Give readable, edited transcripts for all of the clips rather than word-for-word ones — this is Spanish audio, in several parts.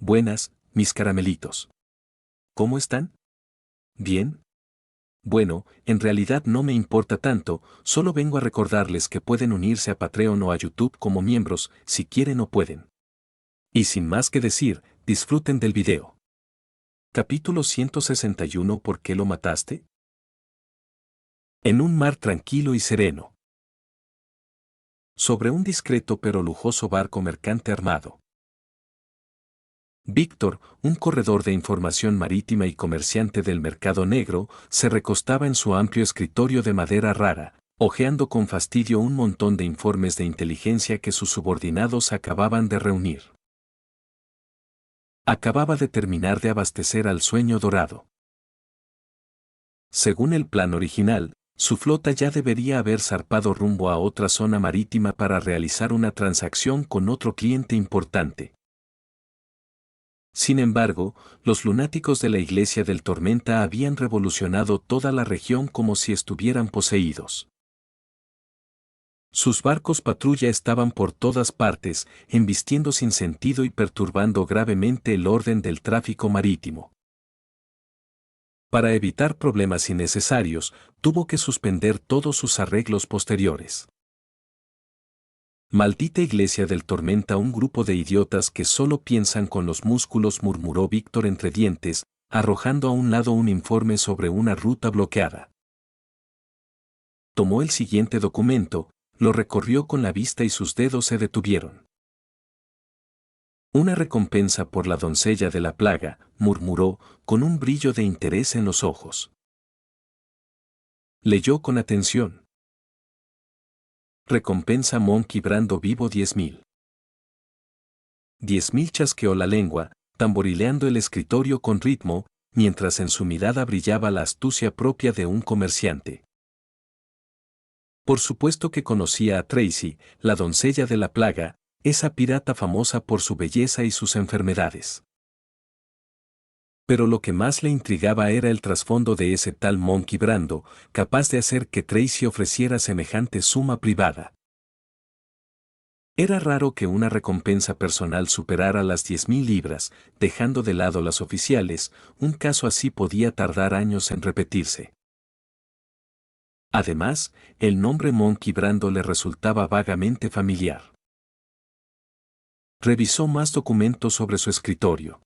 Buenas, mis caramelitos. ¿Cómo están? ¿Bien? Bueno, en realidad no me importa tanto, solo vengo a recordarles que pueden unirse a Patreon o a YouTube como miembros, si quieren o pueden. Y sin más que decir, disfruten del video. Capítulo 161. ¿Por qué lo mataste? En un mar tranquilo y sereno. Sobre un discreto pero lujoso barco mercante armado. Víctor, un corredor de información marítima y comerciante del mercado negro, se recostaba en su amplio escritorio de madera rara, hojeando con fastidio un montón de informes de inteligencia que sus subordinados acababan de reunir. Acababa de terminar de abastecer al Sueño Dorado. Según el plan original, su flota ya debería haber zarpado rumbo a otra zona marítima para realizar una transacción con otro cliente importante. Sin embargo, los lunáticos de la Iglesia del Tormenta habían revolucionado toda la región como si estuvieran poseídos. Sus barcos patrulla estaban por todas partes, embistiendo sin sentido y perturbando gravemente el orden del tráfico marítimo. Para evitar problemas innecesarios, tuvo que suspender todos sus arreglos posteriores. Maldita Iglesia del Tormenta, un grupo de idiotas que solo piensan con los músculos, murmuró Víctor entre dientes, arrojando a un lado un informe sobre una ruta bloqueada. Tomó el siguiente documento, lo recorrió con la vista y sus dedos se detuvieron. Una recompensa por la doncella de la plaga, murmuró, con un brillo de interés en los ojos. Leyó con atención. Recompensa Monkey Brando vivo 10.000. 10.000 chasqueó la lengua, tamborileando el escritorio con ritmo, mientras en su mirada brillaba la astucia propia de un comerciante. Por supuesto que conocía a Tracy, la doncella de la plaga, esa pirata famosa por su belleza y sus enfermedades. Pero lo que más le intrigaba era el trasfondo de ese tal Monkey Brando, capaz de hacer que Tracy ofreciera semejante suma privada. Era raro que una recompensa personal superara las 10.000 libras, dejando de lado las oficiales, un caso así podía tardar años en repetirse. Además, el nombre Monkey Brando le resultaba vagamente familiar. Revisó más documentos sobre su escritorio.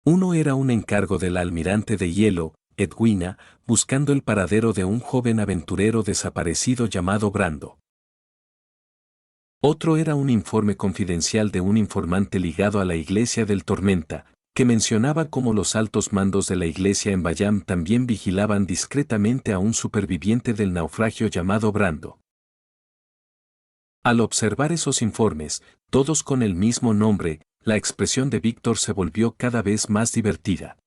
Uno era un encargo del almirante de hielo, Edwina, buscando el paradero de un joven aventurero desaparecido llamado Brando. Otro era un informe confidencial de un informante ligado a la Iglesia del Tormenta, que mencionaba cómo los altos mandos de la iglesia en Bayam también vigilaban discretamente a un superviviente del naufragio llamado Brando. Al observar esos informes, todos con el mismo nombre, la expresión de Víctor se volvió cada vez más divertida.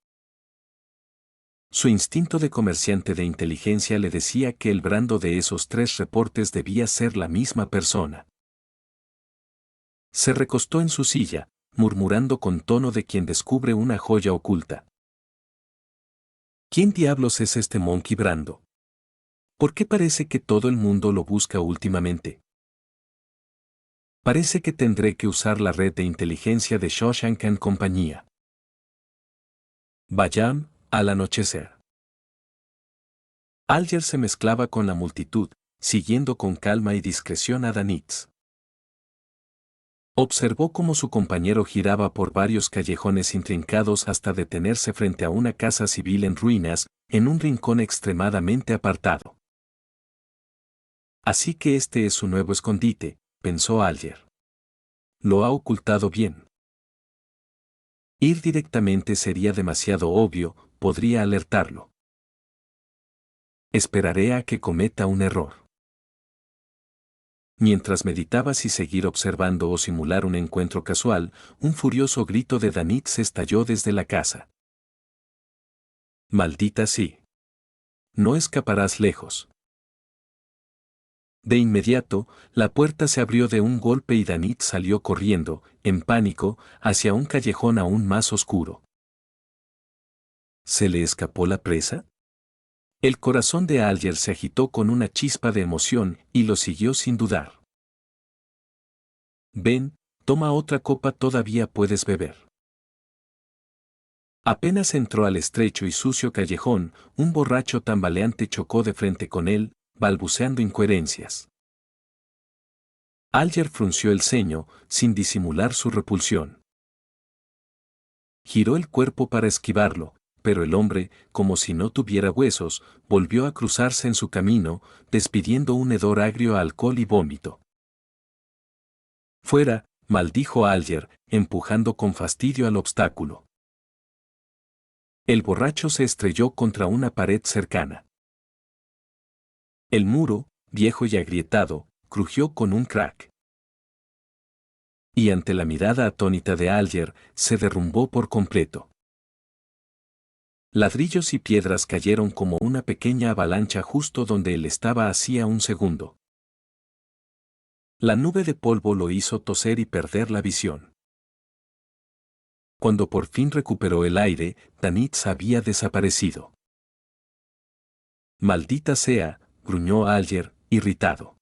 Su instinto de comerciante de inteligencia le decía que el Brando de esos tres reportes debía ser la misma persona. Se recostó en su silla, murmurando con tono de quien descubre una joya oculta. ¿Quién diablos es este Monkey Brando? ¿Por qué parece que todo el mundo lo busca últimamente? Parece que tendré que usar la red de inteligencia de Shawshank and compañía. Bayam, al anochecer. Alger se mezclaba con la multitud, siguiendo con calma y discreción a Danitz. Observó cómo su compañero giraba por varios callejones intrincados hasta detenerse frente a una casa civil en ruinas, en un rincón extremadamente apartado. Así que este es su nuevo escondite, pensó Alger. Lo ha ocultado bien. Ir directamente sería demasiado obvio, podría alertarlo. Esperaré a que cometa un error. Mientras meditaba si seguir observando o simular un encuentro casual, un furioso grito de Danitz estalló desde la casa. Maldita sí. No escaparás lejos. De inmediato, la puerta se abrió de un golpe y Danitz salió corriendo, en pánico, hacia un callejón aún más oscuro. ¿Se le escapó la presa? El corazón de Alger se agitó con una chispa de emoción y lo siguió sin dudar. Ven, Toma otra copa, todavía puedes beber. Apenas entró al estrecho y sucio callejón, un borracho tambaleante chocó de frente con él, balbuceando incoherencias. Alger frunció el ceño, sin disimular su repulsión. Giró el cuerpo para esquivarlo, pero el hombre, como si no tuviera huesos, volvió a cruzarse en su camino, despidiendo un hedor agrio a alcohol y vómito. Fuera, maldijo Alger, empujando con fastidio al obstáculo. El borracho se estrelló contra una pared cercana. El muro, viejo y agrietado, crujió con un crack. Y ante la mirada atónita de Alger, se derrumbó por completo. Ladrillos y piedras cayeron como una pequeña avalancha justo donde él estaba hacía un segundo. La nube de polvo lo hizo toser y perder la visión. Cuando por fin recuperó el aire, Danitz había desaparecido. Maldita sea, gruñó Alger, irritado.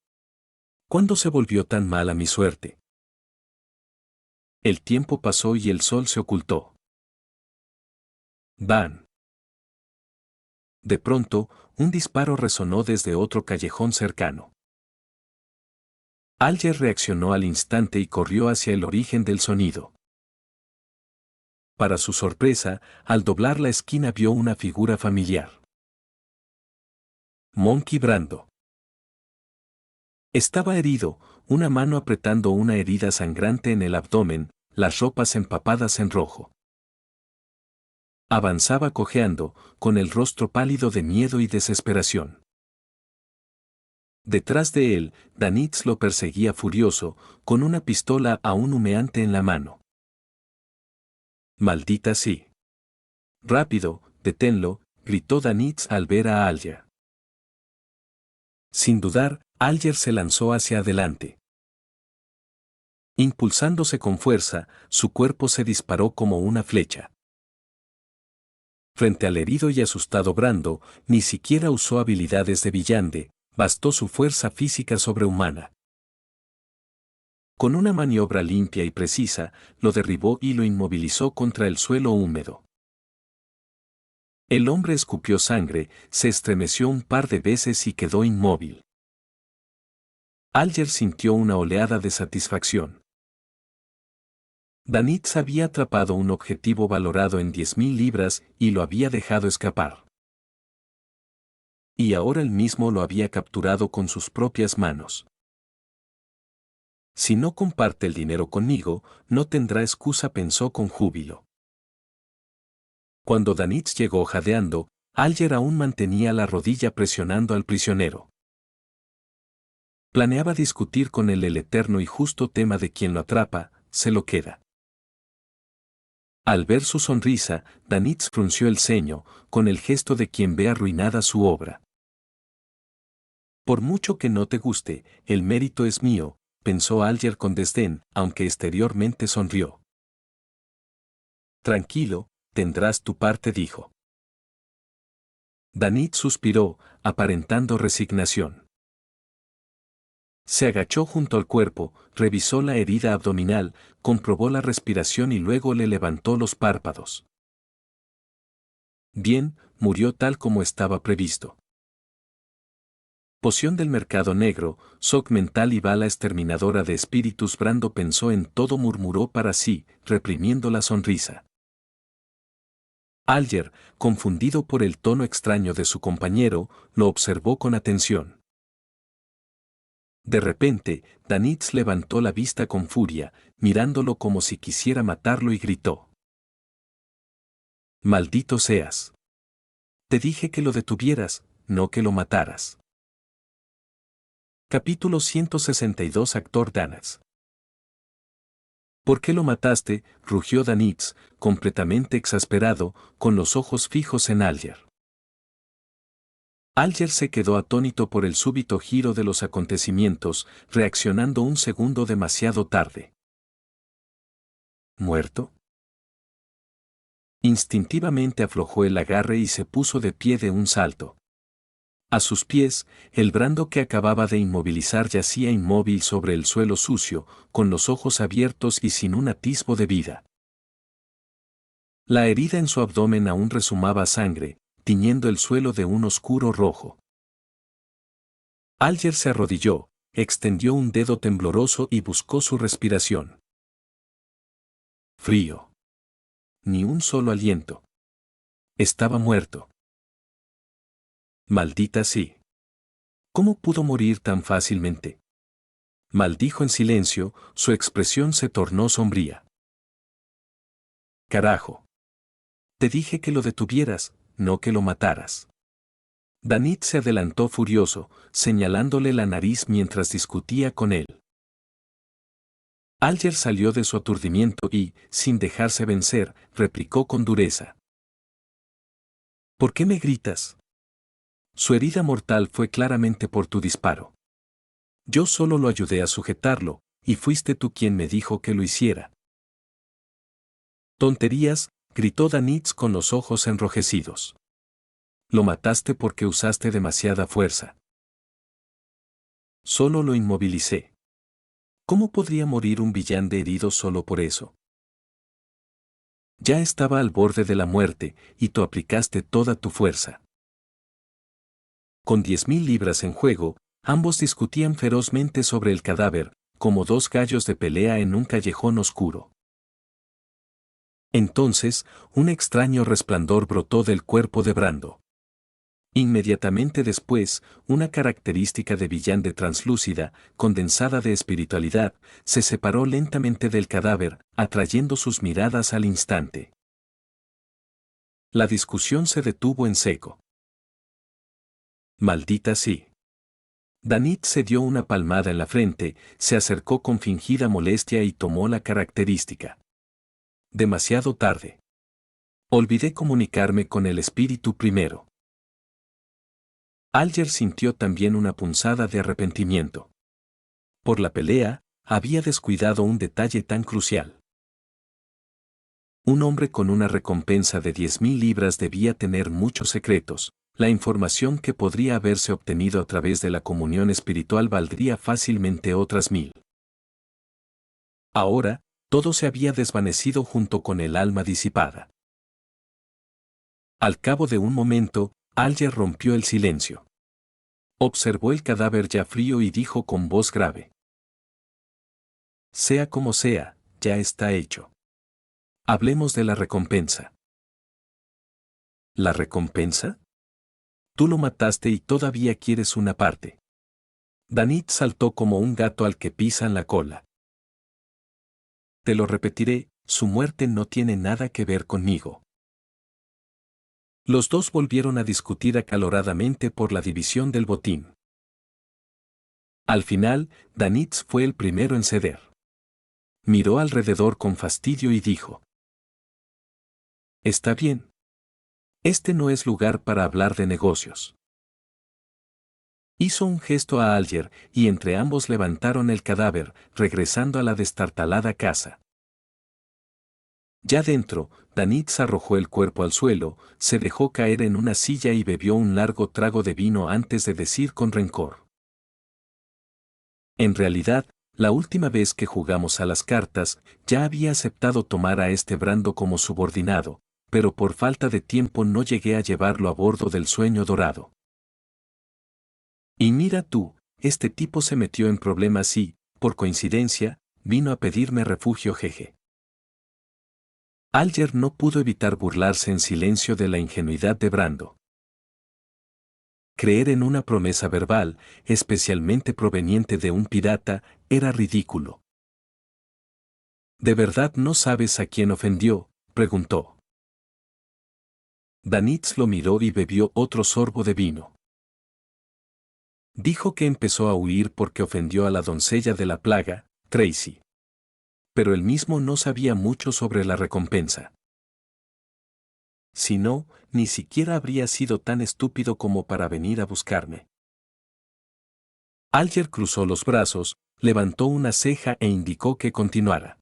¿Cuándo se volvió tan mala mi suerte? El tiempo pasó y el sol se ocultó. ¡Bam! De pronto, un disparo resonó desde otro callejón cercano. Alger reaccionó al instante y corrió hacia el origen del sonido. Para su sorpresa, al doblar la esquina vio una figura familiar. Monkey Brando. Estaba herido, una mano apretando una herida sangrante en el abdomen, las ropas empapadas en rojo. Avanzaba cojeando, con el rostro pálido de miedo y desesperación. Detrás de él, Danitz lo perseguía furioso, con una pistola aún humeante en la mano. Maldita sí. Rápido, deténlo, gritó Danitz al ver a Alger. Sin dudar, Alger se lanzó hacia adelante. Impulsándose con fuerza, su cuerpo se disparó como una flecha. Frente al herido y asustado Brando, ni siquiera usó habilidades de villande, bastó su fuerza física sobrehumana. Con una maniobra limpia y precisa, lo derribó y lo inmovilizó contra el suelo húmedo. El hombre escupió sangre, se estremeció un par de veces y quedó inmóvil. Alger sintió una oleada de satisfacción. Danitz había atrapado un objetivo valorado en 10.000 libras y lo había dejado escapar. Y ahora él mismo lo había capturado con sus propias manos. Si no comparte el dinero conmigo, no tendrá excusa, pensó con júbilo. Cuando Danitz llegó jadeando, Alger aún mantenía la rodilla presionando al prisionero. Planeaba discutir con él el eterno y justo tema de quien lo atrapa, se lo queda. Al ver su sonrisa, Danitz frunció el ceño, con el gesto de quien ve arruinada su obra. Por mucho que no te guste, el mérito es mío, pensó Alger con desdén, aunque exteriormente sonrió. Tranquilo, tendrás tu parte, dijo. Danitz suspiró, aparentando resignación. Se agachó junto al cuerpo, revisó la herida abdominal, comprobó la respiración y luego le levantó los párpados. Bien, murió tal como estaba previsto. Poción del mercado negro, shock mental y bala exterminadora de espíritus. Brando pensó en todo, murmuró para sí, reprimiendo la sonrisa. Alger, confundido por el tono extraño de su compañero, lo observó con atención. De repente, Danitz levantó la vista con furia, mirándolo como si quisiera matarlo y gritó. Maldito seas. Te dije que lo detuvieras, no que lo mataras. Capítulo 162. Actor Danitz. ¿Por qué lo mataste?, rugió Danitz, completamente exasperado, con los ojos fijos en Alger. Alger se quedó atónito por el súbito giro de los acontecimientos, reaccionando un segundo demasiado tarde. ¿Muerto? Instintivamente aflojó el agarre y se puso de pie de un salto. A sus pies, el brando que acababa de inmovilizar yacía inmóvil sobre el suelo sucio, con los ojos abiertos y sin un atisbo de vida. La herida en su abdomen aún resumaba sangre, tiñendo el suelo de un oscuro rojo. Alger se arrodilló, extendió un dedo tembloroso y buscó su respiración. Frío. Ni un solo aliento. Estaba muerto. Maldita sí. ¿Cómo pudo morir tan fácilmente? Maldijo en silencio, su expresión se tornó sombría. Carajo. Te dije que lo detuvieras, no que lo mataras. Danit se adelantó furioso, señalándole la nariz mientras discutía con él. Alger salió de su aturdimiento y, sin dejarse vencer, replicó con dureza. ¿Por qué me gritas? Su herida mortal fue claramente por tu disparo. Yo solo lo ayudé a sujetarlo, y fuiste tú quien me dijo que lo hiciera. Tonterías, gritó Danitz con los ojos enrojecidos. Lo mataste porque usaste demasiada fuerza. Solo lo inmovilicé. ¿Cómo podría morir un villán de herido solo por eso? Ya estaba al borde de la muerte, y tú aplicaste toda tu fuerza. Con 10.000 libras en juego, ambos discutían ferozmente sobre el cadáver, como dos gallos de pelea en un callejón oscuro. Entonces, un extraño resplandor brotó del cuerpo de Brando. Inmediatamente después, una característica de villán de translúcida, condensada de espiritualidad, se separó lentamente del cadáver, atrayendo sus miradas al instante. La discusión se detuvo en seco. Maldita sí. Danit se dio una palmada en la frente, se acercó con fingida molestia y tomó la característica. Demasiado tarde. Olvidé comunicarme con el espíritu primero. Alger sintió también una punzada de arrepentimiento. Por la pelea, había descuidado un detalle tan crucial. Un hombre con una recompensa de 10.000 libras debía tener muchos secretos. La información que podría haberse obtenido a través de la comunión espiritual valdría fácilmente otras 1.000. Ahora, todo se había desvanecido junto con el alma disipada. Al cabo de un momento, Alger rompió el silencio. Observó el cadáver ya frío y dijo con voz grave. Sea como sea, ya está hecho. Hablemos de la recompensa. ¿La recompensa? Tú lo mataste y todavía quieres una parte. Danit saltó como un gato al que pisan la cola. Te lo repetiré, su muerte no tiene nada que ver conmigo. Los dos volvieron a discutir acaloradamente por la división del botín. Al final, Danitz fue el primero en ceder. Miró alrededor con fastidio y dijo. Está bien. Este no es lugar para hablar de negocios. Hizo un gesto a Alger, y entre ambos levantaron el cadáver, regresando a la destartalada casa. Ya dentro, Danitz arrojó el cuerpo al suelo, se dejó caer en una silla y bebió un largo trago de vino antes de decir con rencor. En realidad, la última vez que jugamos a las cartas, ya había aceptado tomar a este Brando como subordinado, pero por falta de tiempo no llegué a llevarlo a bordo del Sueño Dorado. Y mira tú, este tipo se metió en problemas y, por coincidencia, vino a pedirme refugio jeje. Alger no pudo evitar burlarse en silencio de la ingenuidad de Brando. Creer en una promesa verbal, especialmente proveniente de un pirata, era ridículo. ¿De verdad no sabes a quién ofendió?, preguntó. Danitz lo miró y bebió otro sorbo de vino. Dijo que empezó a huir porque ofendió a la doncella de la plaga, Tracy. Pero él mismo no sabía mucho sobre la recompensa. Si no, ni siquiera habría sido tan estúpido como para venir a buscarme. Alger cruzó los brazos, levantó una ceja e indicó que continuara.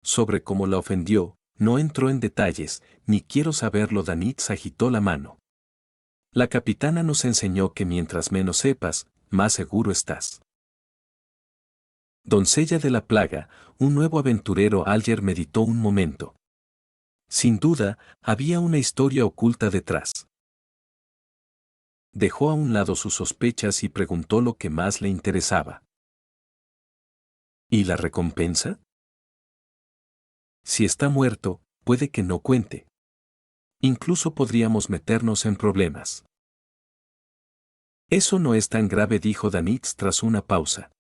Sobre cómo la ofendió, no entró en detalles, ni quiero saberlo. Danitz agitó la mano. La capitana nos enseñó que mientras menos sepas, más seguro estás. Doncella de la plaga, un nuevo aventurero. Alger meditó un momento. Sin duda, había una historia oculta detrás. Dejó a un lado sus sospechas y preguntó lo que más le interesaba. ¿Y la recompensa? Si está muerto, puede que no cuente. Incluso podríamos meternos en problemas. Eso no es tan grave, dijo Danitz tras una pausa.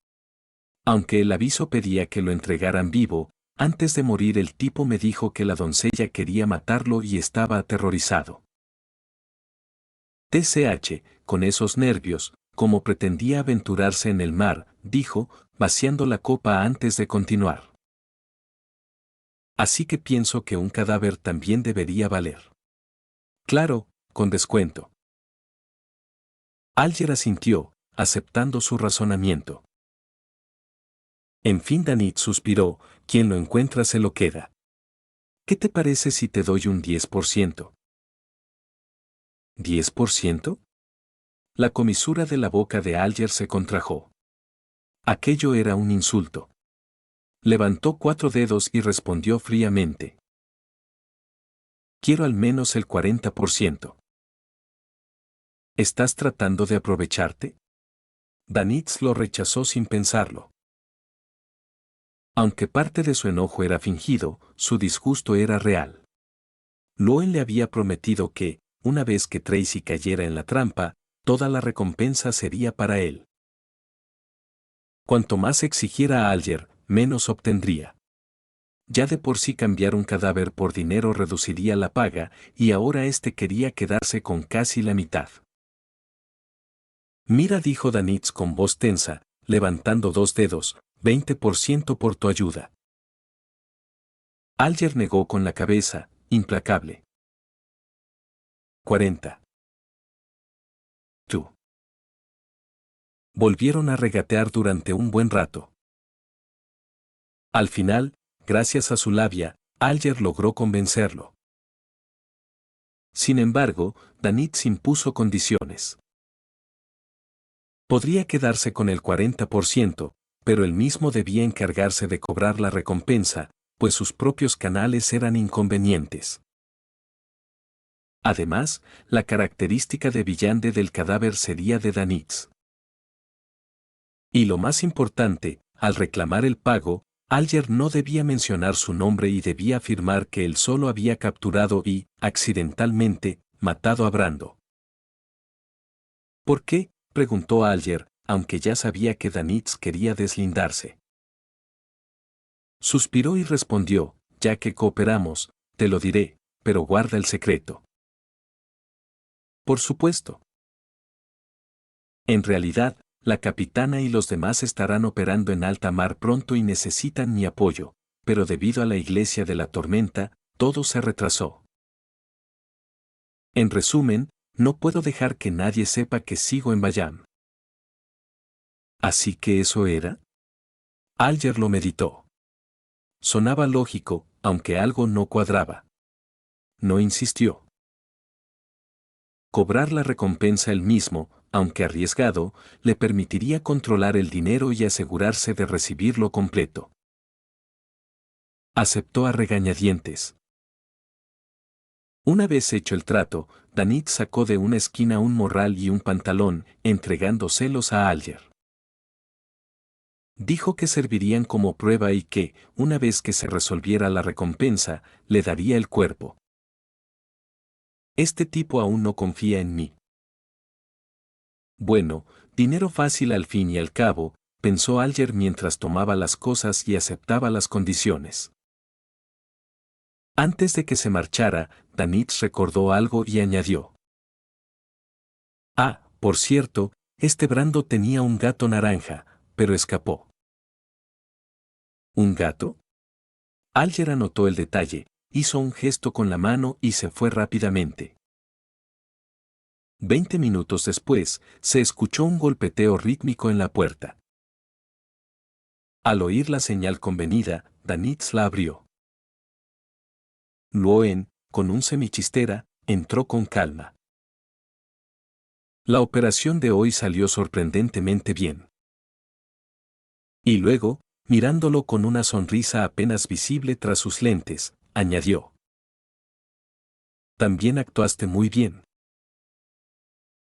Aunque el aviso pedía que lo entregaran vivo, antes de morir el tipo me dijo que la doncella quería matarlo y estaba aterrorizado. TCH, con esos nervios, como pretendía aventurarse en el mar, dijo, vaciando la copa antes de continuar. Así que pienso que un cadáver también debería valer. Claro, con descuento. Alger asintió, aceptando su razonamiento. En fin, Danitz suspiró, quien lo encuentra se lo queda. ¿Qué te parece si te doy un 10%? ¿10%? La comisura de la boca de Alger se contrajo. Aquello era un insulto. Levantó 4 dedos y respondió fríamente. Quiero al menos el 40%. ¿Estás tratando de aprovecharte? Danitz lo rechazó sin pensarlo. Aunque parte de su enojo era fingido, su disgusto era real. Loen le había prometido que, una vez que Tracy cayera en la trampa, toda la recompensa sería para él. Cuanto más exigiera a Alger, menos obtendría. Ya de por sí cambiar un cadáver por dinero reduciría la paga, y ahora este quería quedarse con casi la mitad. Mira, dijo Danitz con voz tensa, levantando 2 dedos, 20% por tu ayuda. Alger negó con la cabeza, implacable. 40. Tú. Volvieron a regatear durante un buen rato. Al final, gracias a su labia, Alger logró convencerlo. Sin embargo, Danitz impuso condiciones. Podría quedarse con el 40%, pero él mismo debía encargarse de cobrar la recompensa, pues sus propios canales eran inconvenientes. Además, la característica de Villande del cadáver sería de Danitz. Y lo más importante, al reclamar el pago, Alger no debía mencionar su nombre y debía afirmar que él solo había capturado y, accidentalmente, matado a Brando. ¿Por qué?, preguntó Alger, aunque ya sabía que Danitz quería deslindarse. Suspiró y respondió, ya que cooperamos, te lo diré, pero guarda el secreto. Por supuesto. En realidad, la capitana y los demás estarán operando en alta mar pronto y necesitan mi apoyo, pero debido a la iglesia de la tormenta, todo se retrasó. En resumen, no puedo dejar que nadie sepa que sigo en Bayam. ¿Así que eso era? Alger lo meditó. Sonaba lógico, aunque algo no cuadraba. No insistió. Cobrar la recompensa él mismo, aunque arriesgado, le permitiría controlar el dinero y asegurarse de recibirlo completo. Aceptó a regañadientes. Una vez hecho el trato, Danitz sacó de una esquina un morral y un pantalón, entregándoselos a Alger. Dijo que servirían como prueba y que, una vez que se resolviera la recompensa, le daría el cuerpo. Este tipo aún no confía en mí. Bueno, dinero fácil al fin y al cabo, pensó Alger mientras tomaba las cosas y aceptaba las condiciones. Antes de que se marchara, Danitz recordó algo y añadió. Ah, por cierto, este Brando tenía un gato naranja, pero escapó. ¿Un gato? Alger anotó el detalle, hizo un gesto con la mano y se fue rápidamente. 20 minutos después, se escuchó un golpeteo rítmico en la puerta. Al oír la señal convenida, Danitz la abrió. Loen, con un semichistera, entró con calma. La operación de hoy salió sorprendentemente bien. Y luego, mirándolo con una sonrisa apenas visible tras sus lentes, añadió. También actuaste muy bien.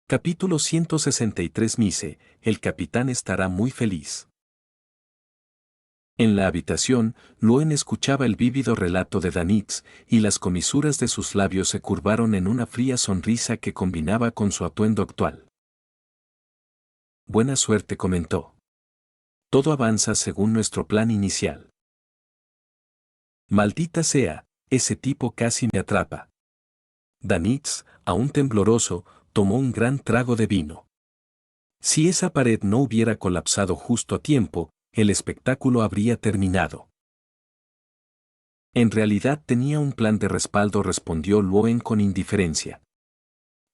Capítulo 163 Mise, el capitán estará muy feliz. En la habitación, Luen escuchaba el vívido relato de Danitz, y las comisuras de sus labios se curvaron en una fría sonrisa que combinaba con su atuendo actual. Buena suerte, comentó. Todo avanza según nuestro plan inicial. Maldita sea, ese tipo casi me atrapa. Danitz, aún tembloroso, tomó un gran trago de vino. Si esa pared no hubiera colapsado justo a tiempo, el espectáculo habría terminado. En realidad tenía un plan de respaldo, respondió Luen con indiferencia.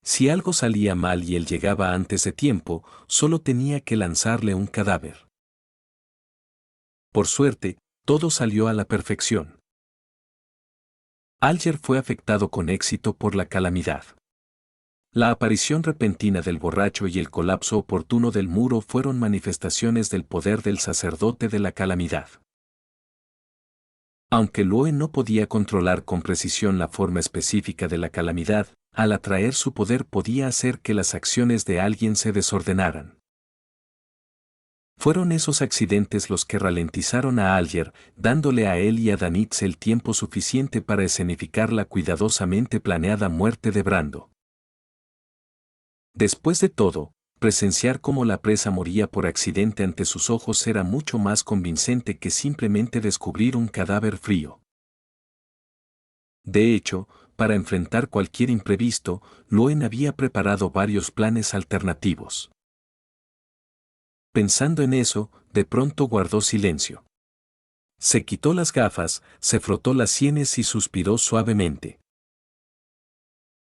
Si algo salía mal y él llegaba antes de tiempo, solo tenía que lanzarle un cadáver. Por suerte, todo salió a la perfección. Alger fue afectado con éxito por la calamidad. La aparición repentina del borracho y el colapso oportuno del muro fueron manifestaciones del poder del sacerdote de la calamidad. Aunque Luen no podía controlar con precisión la forma específica de la calamidad, al atraer su poder podía hacer que las acciones de alguien se desordenaran. Fueron esos accidentes los que ralentizaron a Alger, dándole a él y a Danitz el tiempo suficiente para escenificar la cuidadosamente planeada muerte de Brando. Después de todo, presenciar cómo la presa moría por accidente ante sus ojos era mucho más convincente que simplemente descubrir un cadáver frío. De hecho, para enfrentar cualquier imprevisto, Luen había preparado varios planes alternativos. Pensando en eso, de pronto guardó silencio. Se quitó las gafas, se frotó las sienes y suspiró suavemente.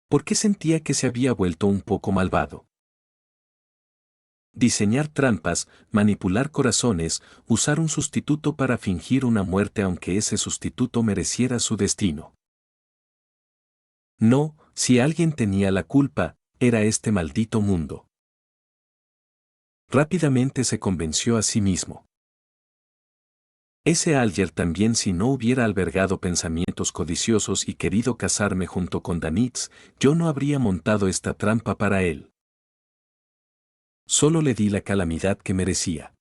¿Por qué sentía que se había vuelto un poco malvado? Diseñar trampas, manipular corazones, usar un sustituto para fingir una muerte aunque ese sustituto mereciera su destino. No, si alguien tenía la culpa, era este maldito mundo. Rápidamente se convenció a sí mismo. Ese Alger también, si no hubiera albergado pensamientos codiciosos y querido casarme junto con Danitz, yo no habría montado esta trampa para él. Solo le di la calamidad que merecía.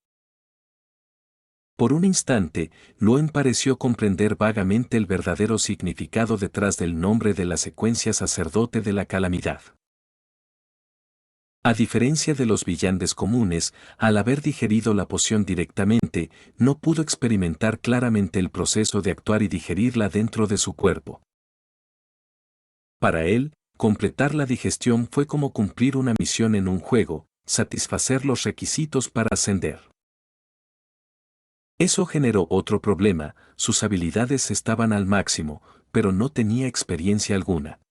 Por un instante, Luen pareció comprender vagamente el verdadero significado detrás del nombre de la secuencia sacerdote de la calamidad. A diferencia de los villanes comunes, al haber digerido la poción directamente, no pudo experimentar claramente el proceso de actuar y digerirla dentro de su cuerpo. Para él, completar la digestión fue como cumplir una misión en un juego, satisfacer los requisitos para ascender. Eso generó otro problema, sus habilidades estaban al máximo, pero no tenía experiencia alguna.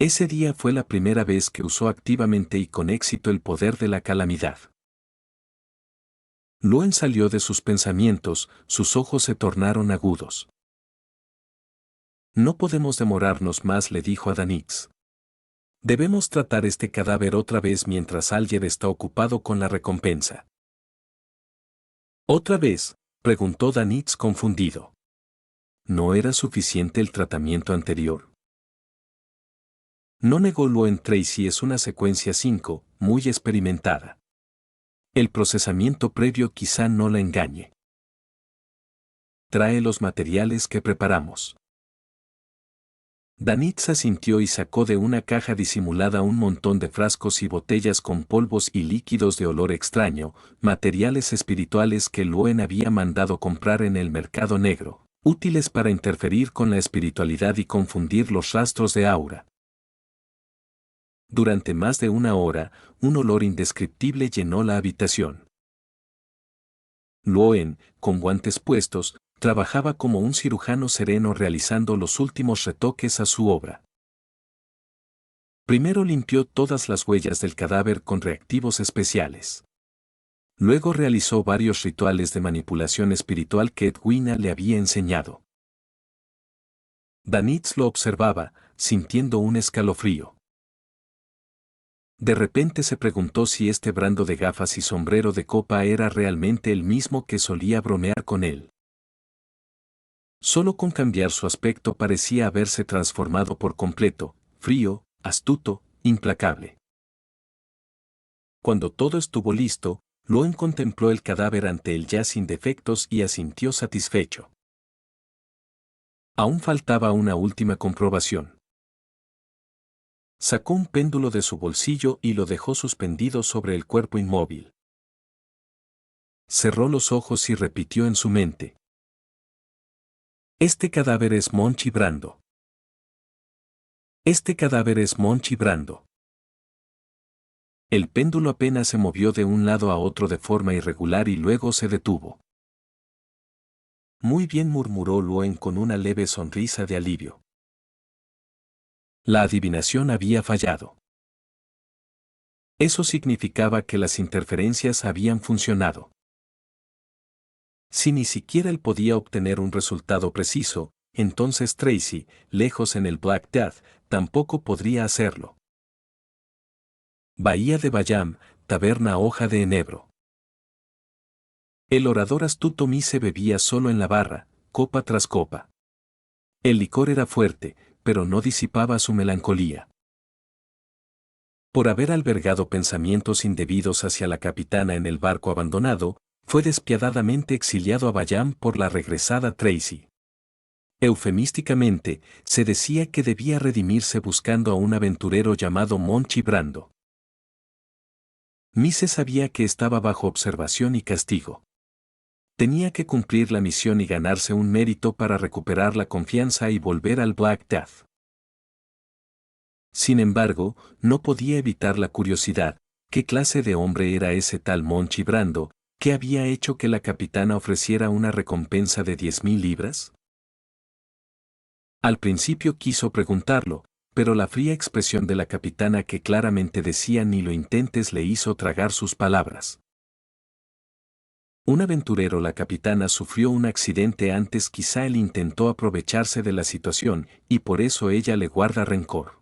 Ese día fue la primera vez que usó activamente y con éxito el poder de la calamidad. Luen salió de sus pensamientos, sus ojos se tornaron agudos. No podemos demorarnos más, le dijo a Danitz. Debemos tratar este cadáver otra vez mientras Alger está ocupado con la recompensa. ¿Otra vez?, preguntó Danitz confundido. ¿No era suficiente el tratamiento anterior? No negó Luen. Tracy es una secuencia 5, muy experimentada. El procesamiento previo quizá no la engañe. Trae los materiales que preparamos. Danitz asintió y sacó de una caja disimulada un montón de frascos y botellas con polvos y líquidos de olor extraño, materiales espirituales que Luen había mandado comprar en el mercado negro, útiles para interferir con la espiritualidad y confundir los rastros de aura. Durante más de una hora, un olor indescriptible llenó la habitación. Luen, con guantes puestos, trabajaba como un cirujano sereno realizando los últimos retoques a su obra. Primero limpió todas las huellas del cadáver con reactivos especiales. Luego realizó varios rituales de manipulación espiritual que Edwina le había enseñado. Danitz lo observaba, sintiendo un escalofrío. De repente se preguntó si este Brando de gafas y sombrero de copa era realmente el mismo que solía bromear con él. Solo con cambiar su aspecto parecía haberse transformado por completo, frío, astuto, implacable. Cuando todo estuvo listo, Loen contempló el cadáver ante él ya sin defectos y asintió satisfecho. Aún faltaba una última comprobación. Sacó un péndulo de su bolsillo y lo dejó suspendido sobre el cuerpo inmóvil. Cerró los ojos y repitió en su mente: Este cadáver es Monchi Brando. Este cadáver es Monchi Brando. El péndulo apenas se movió de un lado a otro de forma irregular y luego se detuvo. Muy bien, murmuró Loen con una leve sonrisa de alivio. La adivinación había fallado. Eso significaba que las interferencias habían funcionado. Si ni siquiera él podía obtener un resultado preciso, entonces Tracy, lejos en el Black Death, tampoco podría hacerlo. Bahía de Bayam, taberna Hoja de Enebro. El orador astuto Mise bebía solo en la barra, copa tras copa. El licor era fuerte, pero no disipaba su melancolía. Por haber albergado pensamientos indebidos hacia la capitana en el barco abandonado, fue despiadadamente exiliado a Bayam por la regresada Tracy. Eufemísticamente, se decía que debía redimirse buscando a un aventurero llamado Monchi Brando. Mise sabía que estaba bajo observación y castigo. Tenía que cumplir la misión y ganarse un mérito para recuperar la confianza y volver al Black Death. Sin embargo, no podía evitar la curiosidad: ¿qué clase de hombre era ese tal Monchi Brando, que había hecho que la capitana ofreciera una recompensa de 10.000 libras? Al principio quiso preguntarlo, pero la fría expresión de la capitana, que claramente decía ni lo intentes, le hizo tragar sus palabras. Un aventurero, la capitana sufrió un accidente antes, quizá él intentó aprovecharse de la situación, y por eso ella le guarda rencor.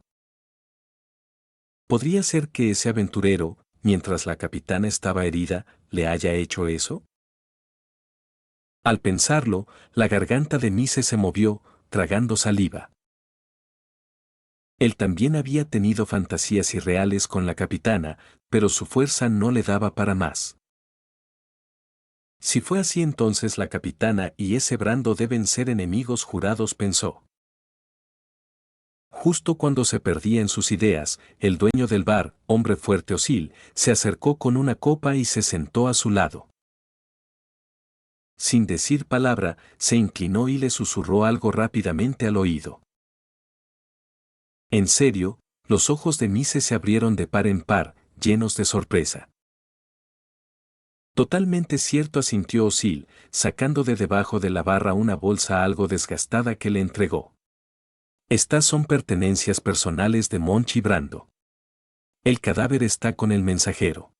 ¿Podría ser que ese aventurero, mientras la capitana estaba herida, le haya hecho eso? Al pensarlo, la garganta de Mise se movió, tragando saliva. Él también había tenido fantasías irreales con la capitana, pero su fuerza no le daba para más. Si fue así, entonces la capitana y ese Brando deben ser enemigos jurados, pensó. Justo cuando se perdía en sus ideas, el dueño del bar, hombre fuerte Osil, se acercó con una copa y se sentó a su lado. Sin decir palabra, se inclinó y le susurró algo rápidamente al oído. En serio, los ojos de Mise se abrieron de par en par, llenos de sorpresa. Totalmente cierto, asintió Osil, sacando de debajo de la barra una bolsa algo desgastada que le entregó. Estas son pertenencias personales de Monchi Brando. El cadáver está con el mensajero.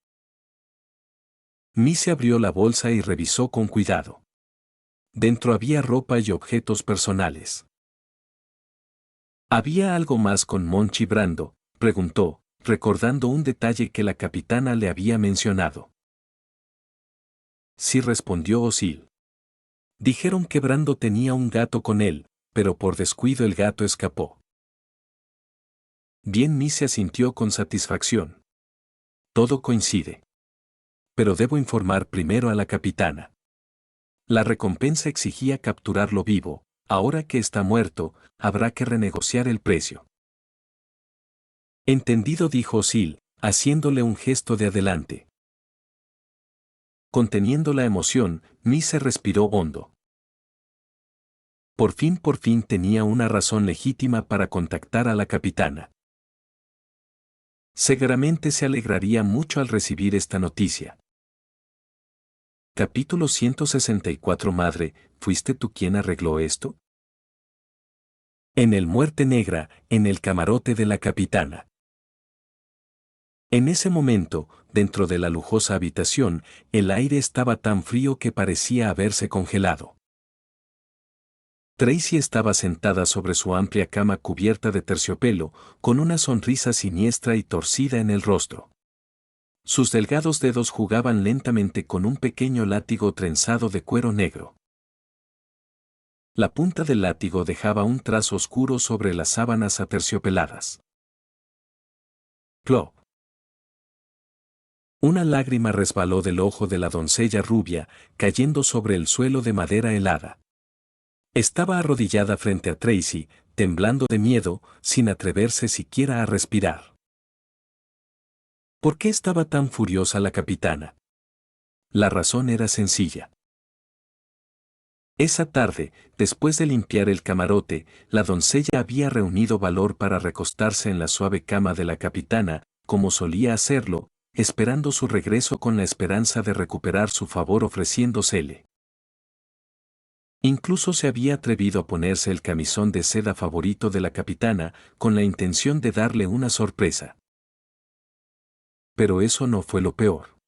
Mise abrió la bolsa y revisó con cuidado. Dentro había ropa y objetos personales. ¿Había algo más con Monchi Brando?, preguntó, recordando un detalle que la capitana le había mencionado. Sí, respondió Osil. Dijeron que Brando tenía un gato con él, pero por descuido el gato escapó. Bien, Mise asintió con satisfacción. Todo coincide. Pero debo informar primero a la capitana. La recompensa exigía capturarlo vivo. Ahora que está muerto, habrá que renegociar el precio. Entendido, dijo Osil, haciéndole un gesto de adelante. Conteniendo la emoción, Mise respiró hondo. Por fin tenía una razón legítima para contactar a la capitana. Seguramente se alegraría mucho al recibir esta noticia. Capítulo 164. Madre, ¿fuiste tú quien arregló esto? En el Muerte Negra, en el camarote de la capitana. En ese momento, dentro de la lujosa habitación, el aire estaba tan frío que parecía haberse congelado. Tracy estaba sentada sobre su amplia cama cubierta de terciopelo, con una sonrisa siniestra y torcida en el rostro. Sus delgados dedos jugaban lentamente con un pequeño látigo trenzado de cuero negro. La punta del látigo dejaba un trazo oscuro sobre las sábanas aterciopeladas. Plop. Una lágrima resbaló del ojo de la doncella rubia, cayendo sobre el suelo de madera helada. Estaba arrodillada frente a Tracy, temblando de miedo, sin atreverse siquiera a respirar. ¿Por qué estaba tan furiosa la capitana? La razón era sencilla. Esa tarde, después de limpiar el camarote, la doncella había reunido valor para recostarse en la suave cama de la capitana, como solía hacerlo, esperando su regreso con la esperanza de recuperar su favor ofreciéndosele. Incluso se había atrevido a ponerse el camisón de seda favorito de la capitana, con la intención de darle una sorpresa. Pero eso no fue lo peor.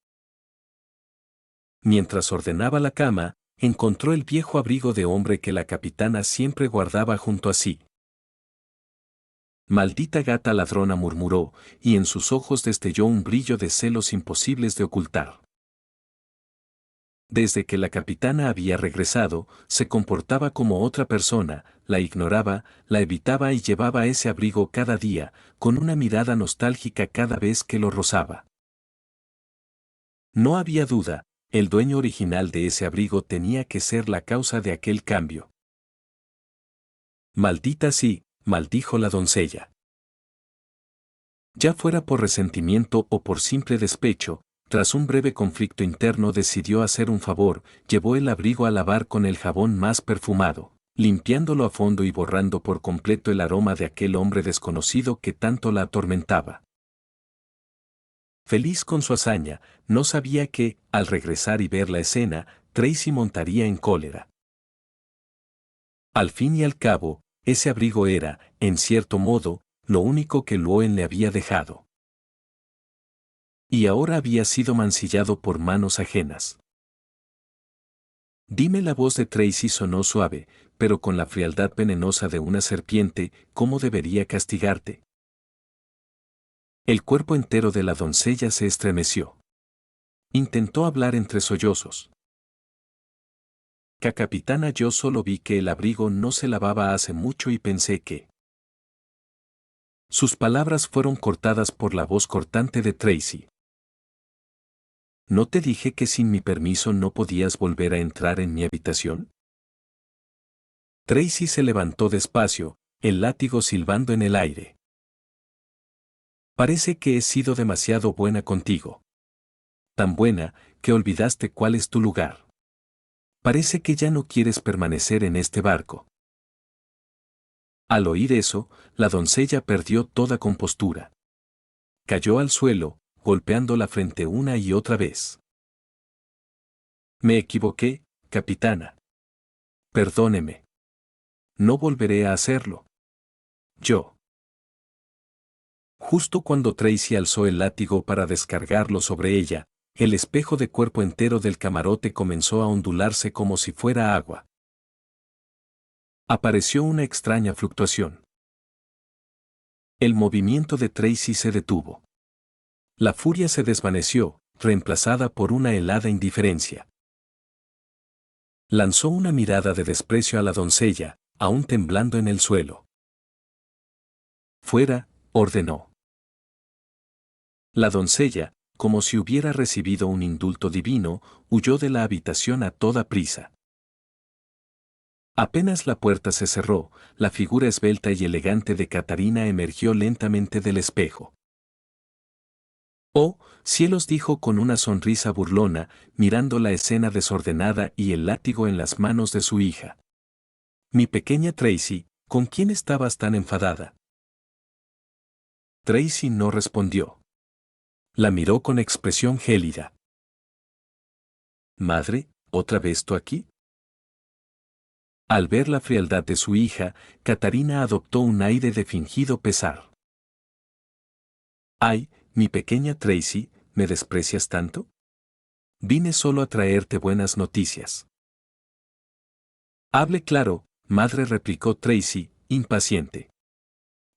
Mientras ordenaba la cama, encontró el viejo abrigo de hombre que la capitana siempre guardaba junto a sí. Maldita gata ladrona, murmuró, y en sus ojos destelló un brillo de celos imposibles de ocultar. Desde que la capitana había regresado, se comportaba como otra persona, la ignoraba, la evitaba y llevaba ese abrigo cada día, con una mirada nostálgica cada vez que lo rozaba. No había duda, el dueño original de ese abrigo tenía que ser la causa de aquel cambio. Maldita sí, maldijo la doncella. Ya fuera por resentimiento o por simple despecho, tras un breve conflicto interno decidió hacer un favor, llevó el abrigo a lavar con el jabón más perfumado, limpiándolo a fondo y borrando por completo el aroma de aquel hombre desconocido que tanto la atormentaba. Feliz con su hazaña, no sabía que, al regresar y ver la escena, Tracy montaría en cólera. Al fin y al cabo, ese abrigo era, en cierto modo, lo único que Loen le había dejado. Y ahora había sido mancillado por manos ajenas. Dime, la voz de Tracy sonó suave, pero con la frialdad venenosa de una serpiente, ¿cómo debería castigarte? El cuerpo entero de la doncella se estremeció. Intentó hablar entre sollozos. Capitana, yo solo vi que el abrigo no se lavaba hace mucho y pensé que... Sus palabras fueron cortadas por la voz cortante de Tracy. ¿No te dije que sin mi permiso no podías volver a entrar en mi habitación? Tracy se levantó despacio, el látigo silbando en el aire. Parece que he sido demasiado buena contigo. Tan buena, que olvidaste cuál es tu lugar. Parece que ya no quieres permanecer en este barco. Al oír eso, la doncella perdió toda compostura. Cayó al suelo, golpeando la frente una y otra vez. Me equivoqué, capitana. Perdóneme. No volveré a hacerlo. Yo. Justo cuando Tracy alzó el látigo para descargarlo sobre ella, el espejo de cuerpo entero del camarote comenzó a ondularse como si fuera agua. Apareció una extraña fluctuación. El movimiento de Tracy se detuvo. La furia se desvaneció, reemplazada por una helada indiferencia. Lanzó una mirada de desprecio a la doncella, aún temblando en el suelo. Fuera, ordenó. La doncella, como si hubiera recibido un indulto divino, huyó de la habitación a toda prisa. Apenas la puerta se cerró, la figura esbelta y elegante de Catarina emergió lentamente del espejo. «Oh, cielos», dijo con una sonrisa burlona, mirando la escena desordenada y el látigo en las manos de su hija. «Mi pequeña Tracy, ¿con quién estabas tan enfadada?» Tracy no respondió. La miró con expresión gélida. «Madre, ¿otra vez tú aquí?» Al ver la frialdad de su hija, Catarina adoptó un aire de fingido pesar. «Ay, mi pequeña Tracy, ¿me desprecias tanto? Vine solo a traerte buenas noticias». «Hable claro, Madre, replicó Tracy, impaciente.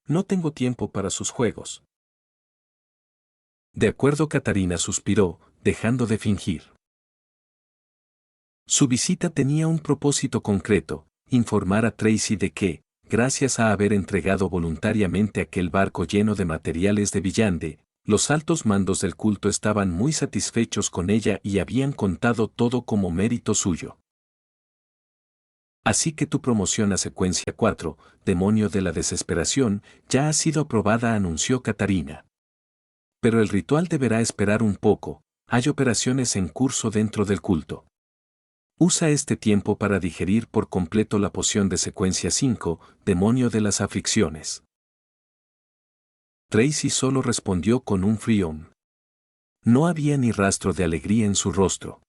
No tengo tiempo para sus juegos. De acuerdo, Catarina suspiró, dejando de fingir. Su visita tenía un propósito concreto: informar a Tracy de que, gracias a haber entregado voluntariamente aquel barco lleno de materiales de Villande, los altos mandos del culto estaban muy satisfechos con ella y habían contado todo como mérito suyo. Así que tu promoción a secuencia 4, demonio de la desesperación, ya ha sido aprobada, anunció Catarina. Pero el ritual deberá esperar un poco, hay operaciones en curso dentro del culto. Usa este tiempo para digerir por completo la poción de secuencia 5, demonio de las aflicciones. Tracy solo respondió con un frión. No había ni rastro de alegría en su rostro.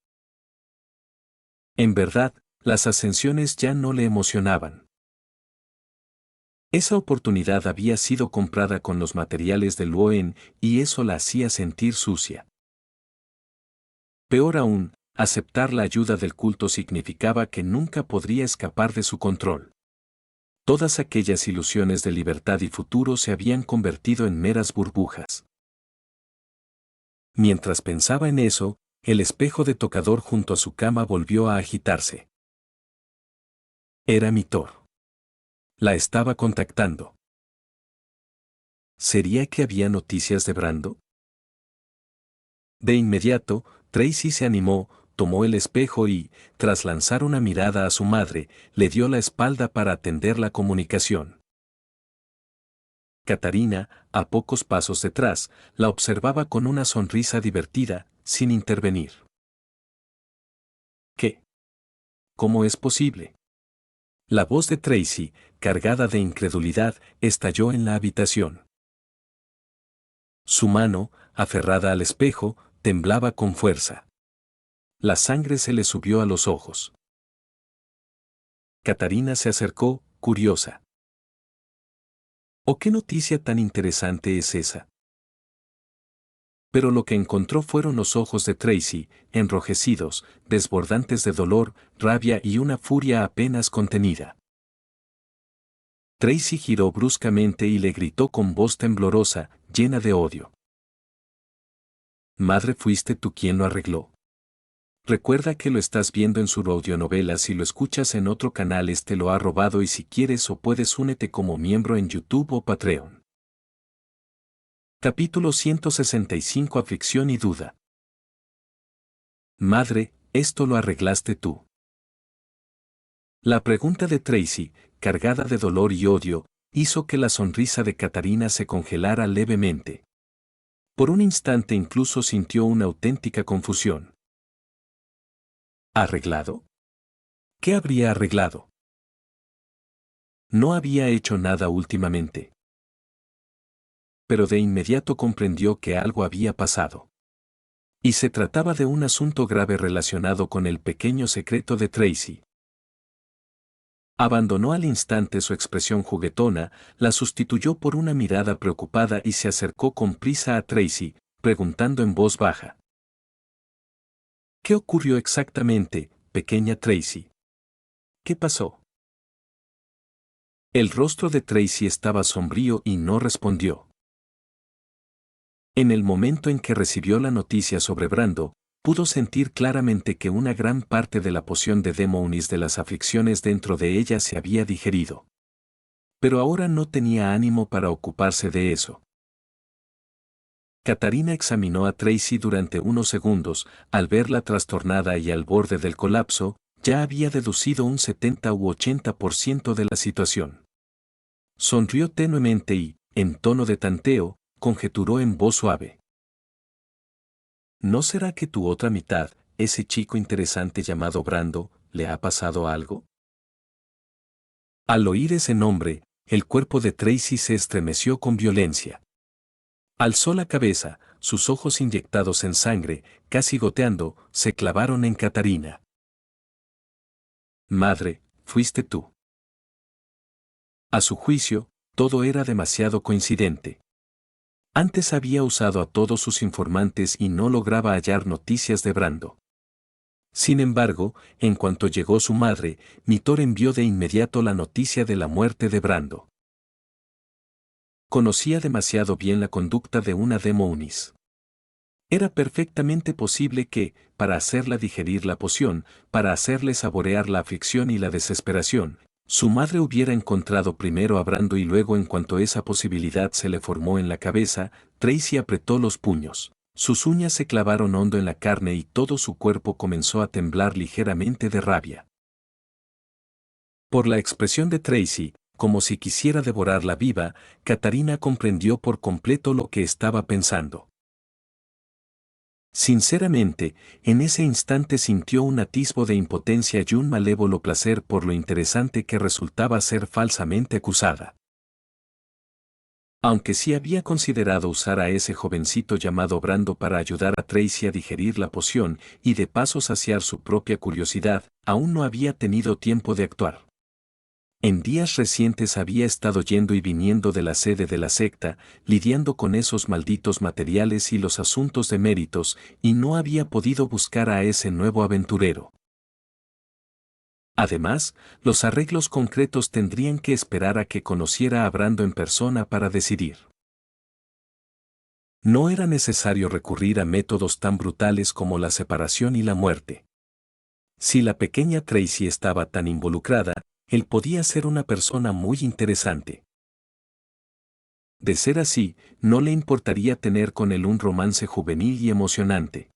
En verdad, las ascensiones ya no le emocionaban. Esa oportunidad había sido comprada con los materiales del Loen y eso la hacía sentir sucia. Peor aún, aceptar la ayuda del culto significaba que nunca podría escapar de su control. Todas aquellas ilusiones de libertad y futuro se habían convertido en meras burbujas. Mientras pensaba en eso, el espejo de tocador junto a su cama volvió a agitarse. Era Mitor. La estaba contactando. ¿Sería que había noticias de Brando? De inmediato, Tracy se animó, tomó el espejo y, tras lanzar una mirada a su madre, le dio la espalda para atender la comunicación. Catarina, a pocos pasos detrás, la observaba con una sonrisa divertida, sin intervenir. ¿Qué? ¿Cómo es posible? La voz de Tracy, cargada de incredulidad, estalló en la habitación. Su mano, aferrada al espejo, temblaba con fuerza. La sangre se le subió a los ojos. Catarina se acercó, curiosa. ¿Oh, qué noticia tan interesante es esa? Pero lo que encontró fueron los ojos de Tracy, enrojecidos, desbordantes de dolor, rabia y una furia apenas contenida. Tracy giró bruscamente y le gritó con voz temblorosa, llena de odio. Madre, ¿fuiste tú quien lo arregló? Recuerda que lo estás viendo en su audionovela. Si lo escuchas en otro canal, este lo ha robado, y si quieres o puedes, únete como miembro en YouTube o Patreon. Capítulo 165. Aflicción y duda. Madre, ¿esto lo arreglaste tú? La pregunta de Tracy, cargada de dolor y odio, hizo que la sonrisa de Catarina se congelara levemente. Por un instante incluso sintió una auténtica confusión. ¿Arreglado? ¿Qué habría arreglado? No había hecho nada últimamente. Pero de inmediato comprendió que algo había pasado. Y se trataba de un asunto grave relacionado con el pequeño secreto de Tracy. Abandonó al instante su expresión juguetona, la sustituyó por una mirada preocupada y se acercó con prisa a Tracy, preguntando en voz baja. ¿Qué ocurrió exactamente, pequeña Tracy? ¿Qué pasó? El rostro de Tracy estaba sombrío y no respondió. En el momento en que recibió la noticia sobre Brando, pudo sentir claramente que una gran parte de la poción de demonios de las aflicciones dentro de ella se había digerido. Pero ahora no tenía ánimo para ocuparse de eso. Catarina examinó a Tracy durante unos segundos. Al verla trastornada y al borde del colapso, ya había deducido un 70 u 80% de la situación. Sonrió tenuemente y, en tono de tanteo, conjeturó en voz suave. ¿No será que tu otra mitad, ese chico interesante llamado Brando, le ha pasado algo? Al oír ese nombre, el cuerpo de Tracy se estremeció con violencia. Alzó la cabeza, sus ojos inyectados en sangre, casi goteando, se clavaron en Catarina. Madre, fuiste tú. A su juicio, todo era demasiado coincidente. Antes había usado a todos sus informantes y no lograba hallar noticias de Brando. Sin embargo, en cuanto llegó su madre, Mitor envió de inmediato la noticia de la muerte de Brando. Conocía demasiado bien la conducta de una Demo Unis. Era perfectamente posible que, para hacerla digerir la poción, para hacerle saborear la aflicción y la desesperación, su madre hubiera encontrado primero a Brando y luego, en cuanto esa posibilidad se le formó en la cabeza, Tracy apretó los puños. Sus uñas se clavaron hondo en la carne y todo su cuerpo comenzó a temblar ligeramente de rabia. Por la expresión de Tracy, como si quisiera devorarla viva, Catarina comprendió por completo lo que estaba pensando. Sinceramente, en ese instante sintió un atisbo de impotencia y un malévolo placer por lo interesante que resultaba ser falsamente acusada. Aunque sí había considerado usar a ese jovencito llamado Brando para ayudar a Tracy a digerir la poción y de paso saciar su propia curiosidad, aún no había tenido tiempo de actuar. En días recientes había estado yendo y viniendo de la sede de la secta, lidiando con esos malditos materiales y los asuntos de méritos, y no había podido buscar a ese nuevo aventurero. Además, los arreglos concretos tendrían que esperar a que conociera a Brando en persona para decidir. No era necesario recurrir a métodos tan brutales como la separación y la muerte. Si la pequeña Tracy estaba tan involucrada, él podía ser una persona muy interesante. De ser así, no le importaría tener con él un romance juvenil y emocionante.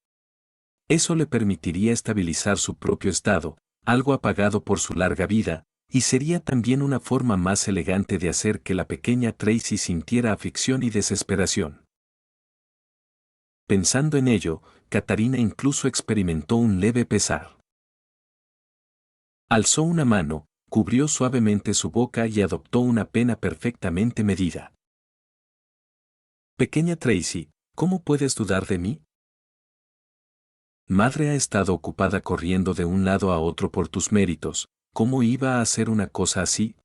Eso le permitiría estabilizar su propio estado, algo apagado por su larga vida, y sería también una forma más elegante de hacer que la pequeña Tracy sintiera aflicción y desesperación. Pensando en ello, Catarina incluso experimentó un leve pesar. Alzó una mano, cubrió suavemente su boca y adoptó una pena perfectamente medida. Pequeña Tracy, ¿cómo puedes dudar de mí? Madre ha estado ocupada corriendo de un lado a otro por tus méritos, ¿cómo iba a hacer una cosa así?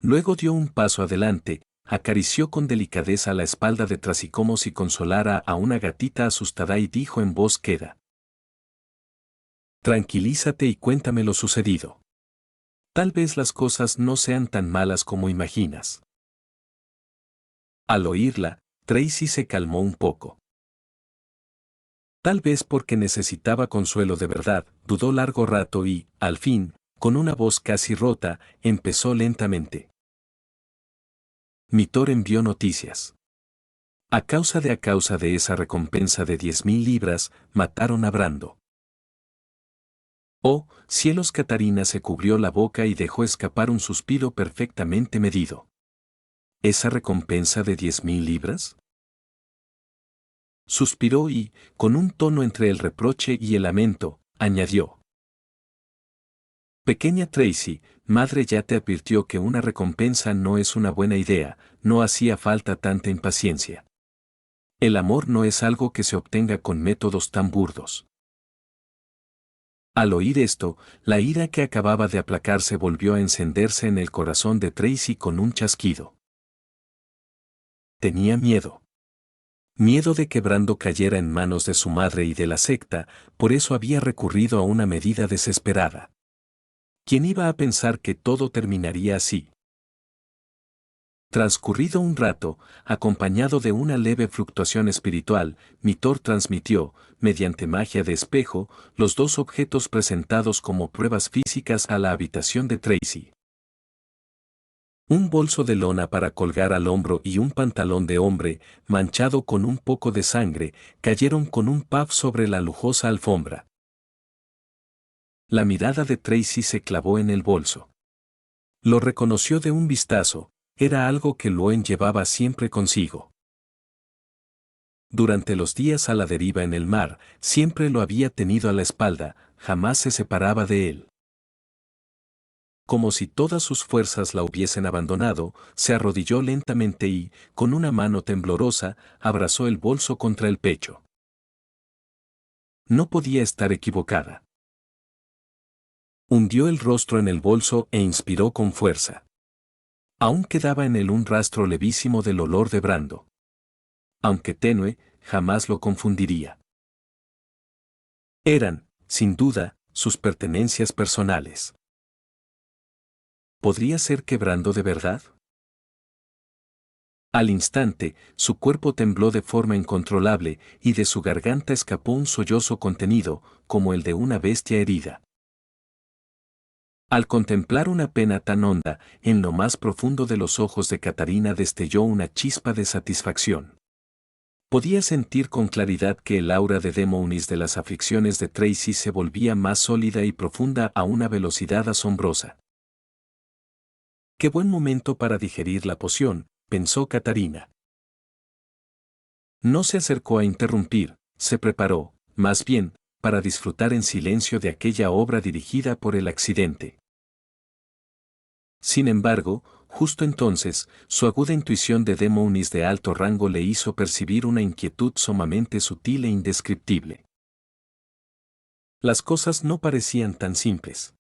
Luego dio un paso adelante, acarició con delicadeza la espalda de Tracy como si consolara a una gatita asustada y dijo en voz queda: Tranquilízate y cuéntame lo sucedido. Tal vez las cosas no sean tan malas como imaginas. Al oírla, Tracy se calmó un poco. Tal vez porque necesitaba consuelo de verdad, dudó largo rato y, al fin, con una voz casi rota, empezó lentamente. Mitor envió noticias. A causa de esa recompensa de 10.000 libras, mataron a Brando. Oh, cielos! Catarina se cubrió la boca y dejó escapar un suspiro perfectamente medido. ¿Esa recompensa de 10.000 libras? Suspiró y, con un tono entre el reproche y el lamento, añadió: Pequeña Tracy, madre ya te advirtió que una recompensa no es una buena idea, no hacía falta tanta impaciencia. El amor no es algo que se obtenga con métodos tan burdos. Al oír esto, la ira que acababa de aplacarse volvió a encenderse en el corazón de Tracy con un chasquido. Tenía miedo. Miedo de que Brando cayera en manos de su madre y de la secta, por eso había recurrido a una medida desesperada. ¿Quién iba a pensar que todo terminaría así? Transcurrido un rato, acompañado de una leve fluctuación espiritual, Mitor transmitió, mediante magia de espejo, los dos objetos presentados como pruebas físicas a la habitación de Tracy. Un bolso de lona para colgar al hombro y un pantalón de hombre, manchado con un poco de sangre, cayeron con un puff sobre la lujosa alfombra. La mirada de Tracy se clavó en el bolso. Lo reconoció de un vistazo. Era algo que Loen llevaba siempre consigo. Durante los días a la deriva en el mar, siempre lo había tenido a la espalda, jamás se separaba de él. Como si todas sus fuerzas la hubiesen abandonado, se arrodilló lentamente y, con una mano temblorosa, abrazó el bolso contra el pecho. No podía estar equivocada. Hundió el rostro en el bolso e inspiró con fuerza. Aún quedaba en él un rastro levísimo del olor de Brando. Aunque tenue, jamás lo confundiría. Eran, sin duda, sus pertenencias personales. ¿Podría ser quebrando de verdad? Al instante, su cuerpo tembló de forma incontrolable y de su garganta escapó un sollozo contenido, como el de una bestia herida. Al contemplar una pena tan honda, en lo más profundo de los ojos de Catarina destelló una chispa de satisfacción. Podía sentir con claridad que el aura de demonios de las aflicciones de Tracy se volvía más sólida y profunda a una velocidad asombrosa. Qué buen momento para digerir la poción, pensó Catarina. No se acercó a interrumpir, se preparó, más bien, para disfrutar en silencio de aquella obra dirigida por el accidente. Sin embargo, justo entonces, su aguda intuición de demonios de alto rango le hizo percibir una inquietud sumamente sutil e indescriptible. Las cosas no parecían tan simples.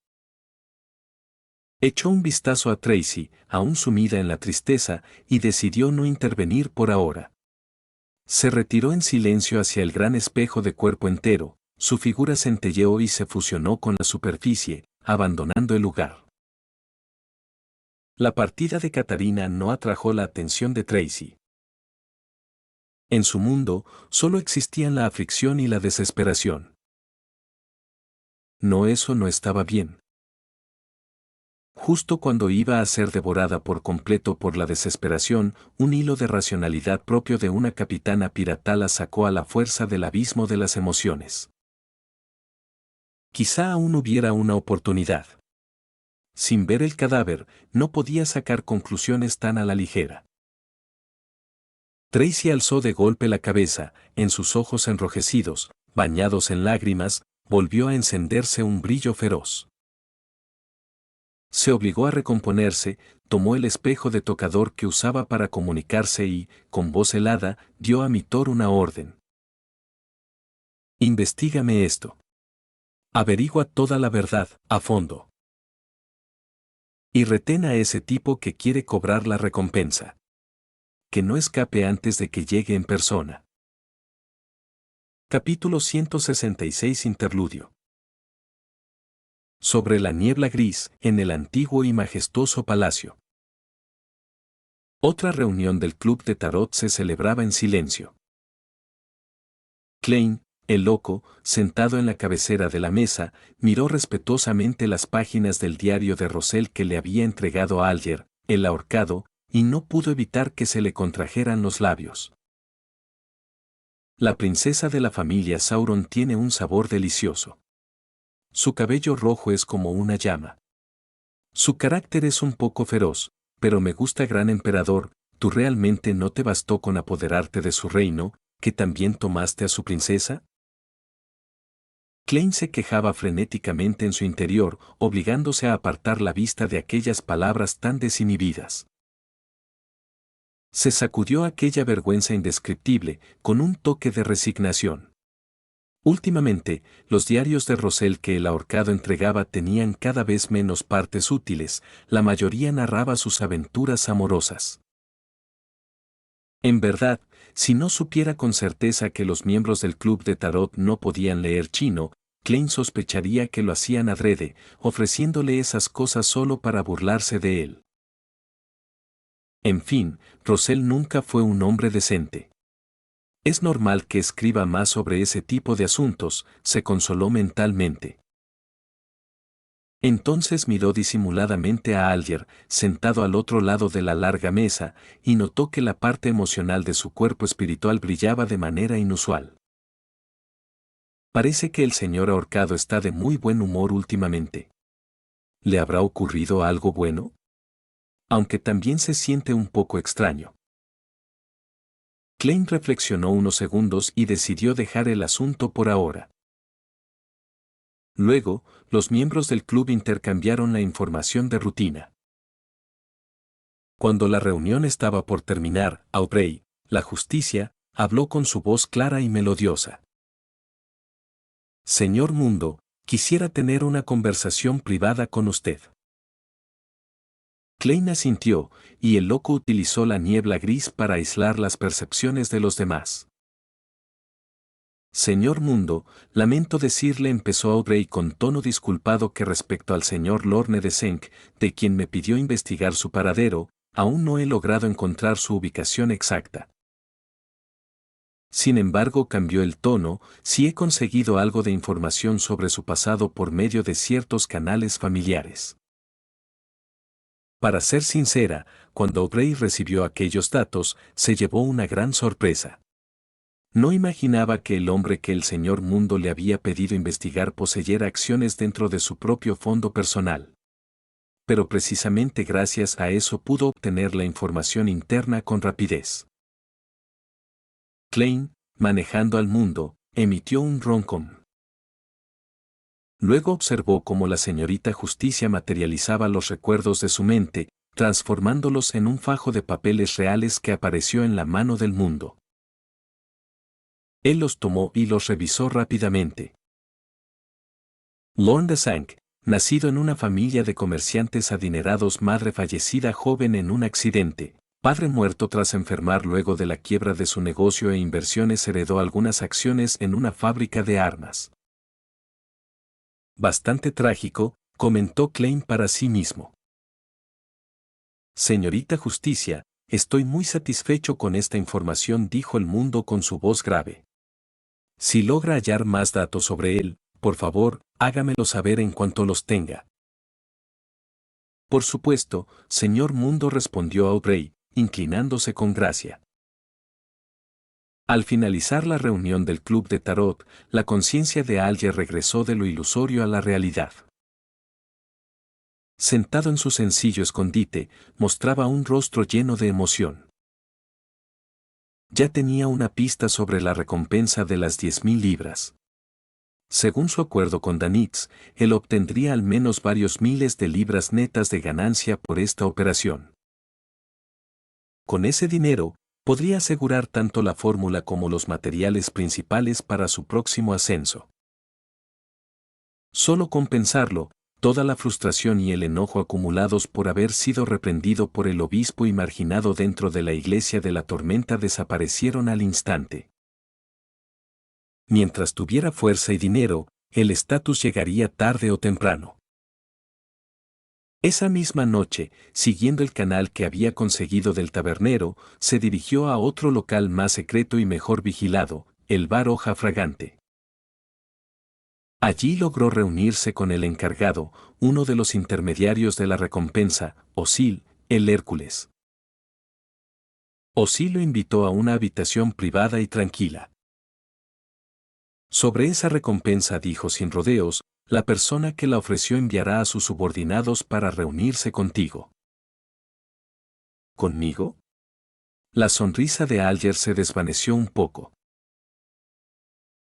Echó un vistazo a Tracy, aún sumida en la tristeza, y decidió no intervenir por ahora. Se retiró en silencio hacia el gran espejo de cuerpo entero, su figura centelleó y se fusionó con la superficie, abandonando el lugar. La partida de Catarina no atrajo la atención de Tracy. En su mundo, solo existían la aflicción y la desesperación. No, eso no estaba bien. Justo cuando iba a ser devorada por completo por la desesperación, un hilo de racionalidad propio de una capitana pirata la sacó a la fuerza del abismo de las emociones. Quizá aún hubiera una oportunidad. Sin ver el cadáver, no podía sacar conclusiones tan a la ligera. Tracy alzó de golpe la cabeza, en sus ojos enrojecidos, bañados en lágrimas, volvió a encenderse un brillo feroz. Se obligó a recomponerse, tomó el espejo de tocador que usaba para comunicarse y, con voz helada, dio a Mitor una orden. Investígame esto. Averigua toda la verdad, a fondo. Y retén a ese tipo que quiere cobrar la recompensa. Que no escape antes de que llegue en persona. Capítulo 166 Interludio. Sobre la niebla gris, en el antiguo y majestuoso palacio. Otra reunión del club de tarot se celebraba en silencio. Klein, el loco, sentado en la cabecera de la mesa, miró respetuosamente las páginas del diario de Rosell que le había entregado a Alger, el ahorcado, y no pudo evitar que se le contrajeran los labios. La princesa de la familia Sauron tiene un sabor delicioso. Su cabello rojo es como una llama. Su carácter es un poco feroz, pero me gusta, gran emperador, ¿tú realmente no te bastó con apoderarte de su reino, que también tomaste a su princesa? Klein se quejaba frenéticamente en su interior, obligándose a apartar la vista de aquellas palabras tan desinhibidas. Se sacudió aquella vergüenza indescriptible, con un toque de resignación. Últimamente, los diarios de Rosell que el ahorcado entregaba tenían cada vez menos partes útiles, la mayoría narraba sus aventuras amorosas. En verdad, si no supiera con certeza que los miembros del club de tarot no podían leer chino, Klein sospecharía que lo hacían adrede, ofreciéndole esas cosas solo para burlarse de él. En fin, Rosell nunca fue un hombre decente. Es normal que escriba más sobre ese tipo de asuntos, se consoló mentalmente. Entonces miró disimuladamente a Alger, sentado al otro lado de la larga mesa, y notó que la parte emocional de su cuerpo espiritual brillaba de manera inusual. Parece que el señor ahorcado está de muy buen humor últimamente. ¿Le habrá ocurrido algo bueno? Aunque también se siente un poco extraño. Klein reflexionó unos segundos y decidió dejar el asunto por ahora. Luego, los miembros del club intercambiaron la información de rutina. Cuando la reunión estaba por terminar, Aubrey, la justicia, habló con su voz clara y melodiosa. Señor Mundo, quisiera tener una conversación privada con usted. Klein asintió, y el loco utilizó la niebla gris para aislar las percepciones de los demás. Señor Mundo, lamento decirle, empezó Aubrey con tono disculpado, que respecto al señor Lorne de Senk, de quien me pidió investigar su paradero, aún no he logrado encontrar su ubicación exacta. Sin embargo, cambió el tono, sí he conseguido algo de información sobre su pasado por medio de ciertos canales familiares. Para ser sincera, cuando Aubrey recibió aquellos datos, se llevó una gran sorpresa. No imaginaba que el hombre que el señor Mundo le había pedido investigar poseyera acciones dentro de su propio fondo personal. Pero precisamente gracias a eso pudo obtener la información interna con rapidez. Klein, manejando al mundo, emitió un roncón. Luego observó cómo la señorita Justicia materializaba los recuerdos de su mente, transformándolos en un fajo de papeles reales que apareció en la mano del mundo. Él los tomó y los revisó rápidamente. Lorne de Sank, nacido en una familia de comerciantes adinerados, madre fallecida joven en un accidente, padre muerto tras enfermar luego de la quiebra de su negocio e inversiones, heredó algunas acciones en una fábrica de armas. Bastante trágico, comentó Klein para sí mismo. Señorita Justicia, estoy muy satisfecho con esta información, dijo el mundo con su voz grave. Si logra hallar más datos sobre él, por favor, hágamelo saber en cuanto los tenga. Por supuesto, señor Mundo, respondió Aubrey, inclinándose con gracia. Al finalizar la reunión del club de tarot, la conciencia de Alger regresó de lo ilusorio a la realidad. Sentado en su sencillo escondite, mostraba un rostro lleno de emoción. Ya tenía una pista sobre la recompensa de las 10.000 libras. Según su acuerdo con Danitz, él obtendría al menos varios miles de libras netas de ganancia por esta operación. Con ese dinero, podría asegurar tanto la fórmula como los materiales principales para su próximo ascenso. Solo con pensarlo, toda la frustración y el enojo acumulados por haber sido reprendido por el obispo y marginado dentro de la iglesia de la tormenta desaparecieron al instante. Mientras tuviera fuerza y dinero, el estatus llegaría tarde o temprano. Esa misma noche, siguiendo el canal que había conseguido del tabernero, se dirigió a otro local más secreto y mejor vigilado, el bar Hoja Fragante. Allí logró reunirse con el encargado, uno de los intermediarios de la recompensa, Osil, el Hércules. Osil lo invitó a una habitación privada y tranquila. Sobre esa recompensa, dijo sin rodeos, la persona que la ofreció enviará a sus subordinados para reunirse contigo. ¿Conmigo? La sonrisa de Alger se desvaneció un poco.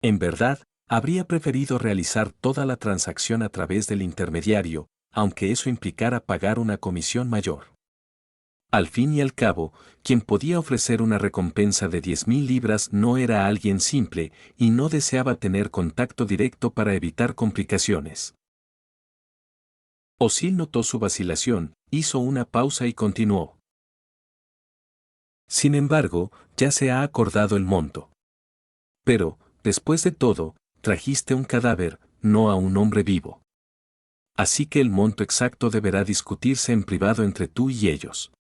En verdad, habría preferido realizar toda la transacción a través del intermediario, aunque eso implicara pagar una comisión mayor. Al fin y al cabo, quien podía ofrecer una recompensa de 10.000 libras no era alguien simple y no deseaba tener contacto directo para evitar complicaciones. Osil notó su vacilación, hizo una pausa y continuó. Sin embargo, ya se ha acordado el monto. Pero, después de todo, trajiste un cadáver, no a un hombre vivo. Así que el monto exacto deberá discutirse en privado entre tú y ellos.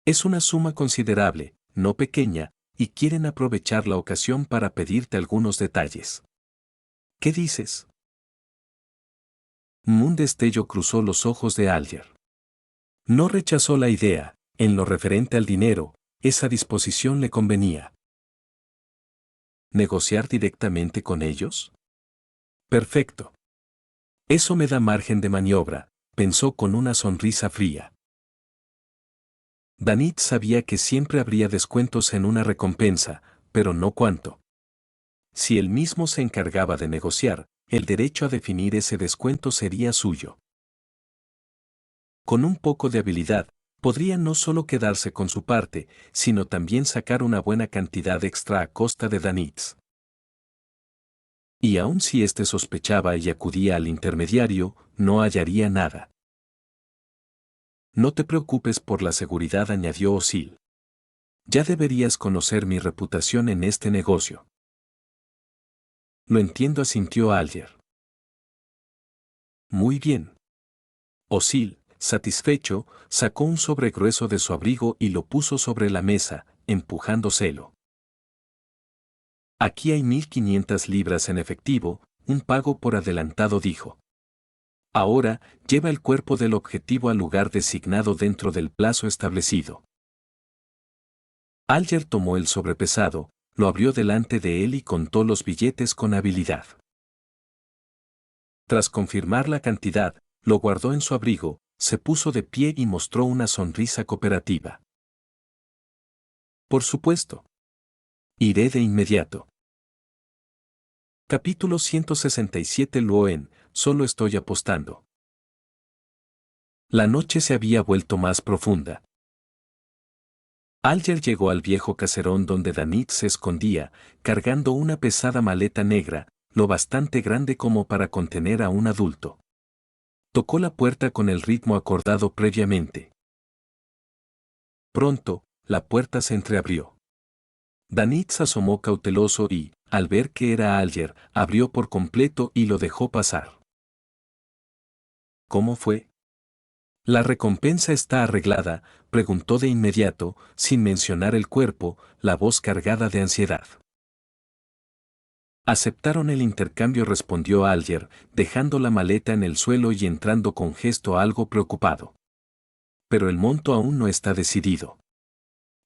Es una suma considerable, no pequeña, y quieren aprovechar la ocasión para pedirte algunos detalles. ¿Qué dices? Un destello cruzó los ojos de Alger. No rechazó la idea, en lo referente al dinero, esa disposición le convenía. ¿Negociar directamente con ellos? Perfecto. Eso me da margen de maniobra, pensó con una sonrisa fría. Danitz sabía que siempre habría descuentos en una recompensa, pero no cuánto. Si él mismo se encargaba de negociar, el derecho a definir ese descuento sería suyo. Con un poco de habilidad, podría no solo quedarse con su parte, sino también sacar una buena cantidad extra a costa de Danitz. Y aun si éste sospechaba y acudía al intermediario, no hallaría nada. No te preocupes por la seguridad, añadió Osil. Ya deberías conocer mi reputación en este negocio. Lo entiendo, asintió Alger. Muy bien. Osil, satisfecho, sacó un sobre grueso de su abrigo y lo puso sobre la mesa, empujándoselo. Aquí hay 1.500 libras en efectivo, un pago por adelantado, dijo. Ahora, lleva el cuerpo del objetivo al lugar designado dentro del plazo establecido. Alger tomó el sobre pesado, lo abrió delante de él y contó los billetes con habilidad. Tras confirmar la cantidad, lo guardó en su abrigo, se puso de pie y mostró una sonrisa cooperativa. Por supuesto. Iré de inmediato. Capítulo 167. Loen, solo estoy apostando. La noche se había vuelto más profunda. Alger llegó al viejo caserón donde Danitz se escondía, cargando una pesada maleta negra, lo bastante grande como para contener a un adulto. Tocó la puerta con el ritmo acordado previamente. Pronto, la puerta se entreabrió. Danitz asomó cauteloso y, al ver que era Alger, abrió por completo y lo dejó pasar. ¿Cómo fue? ¿La recompensa está arreglada?, preguntó de inmediato, sin mencionar el cuerpo, la voz cargada de ansiedad. Aceptaron el intercambio, respondió Alger, dejando la maleta en el suelo y entrando con gesto algo preocupado. Pero el monto aún no está decidido.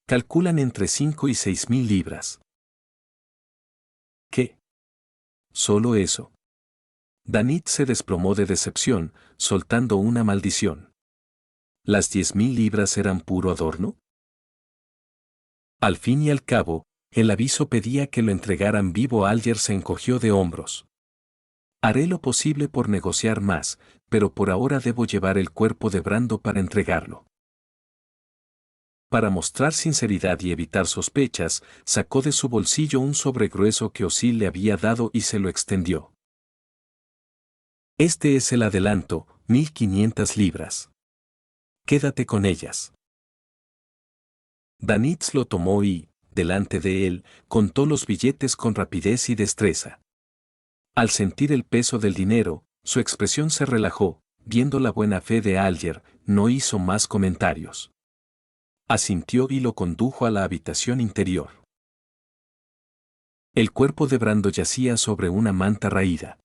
Calculan entre 5 y 6.000 libras. ¿Qué? ¿Solo eso? Danitz se desplomó de decepción, soltando una maldición. ¿Las 10.000 libras eran puro adorno? Al fin y al cabo, el aviso pedía que lo entregaran vivo. Alger se encogió de hombros. Haré lo posible por negociar más, pero por ahora debo llevar el cuerpo de Brando para entregarlo. Para mostrar sinceridad y evitar sospechas, sacó de su bolsillo un sobre grueso que Osil le había dado y se lo extendió. Este es el adelanto, 1.500 libras. Quédate con ellas. Danitz lo tomó y, delante de él, contó los billetes con rapidez y destreza. Al sentir el peso del dinero, su expresión se relajó, viendo la buena fe de Alger, no hizo más comentarios. Asintió y lo condujo a la habitación interior. El cuerpo de Brando yacía sobre una manta raída.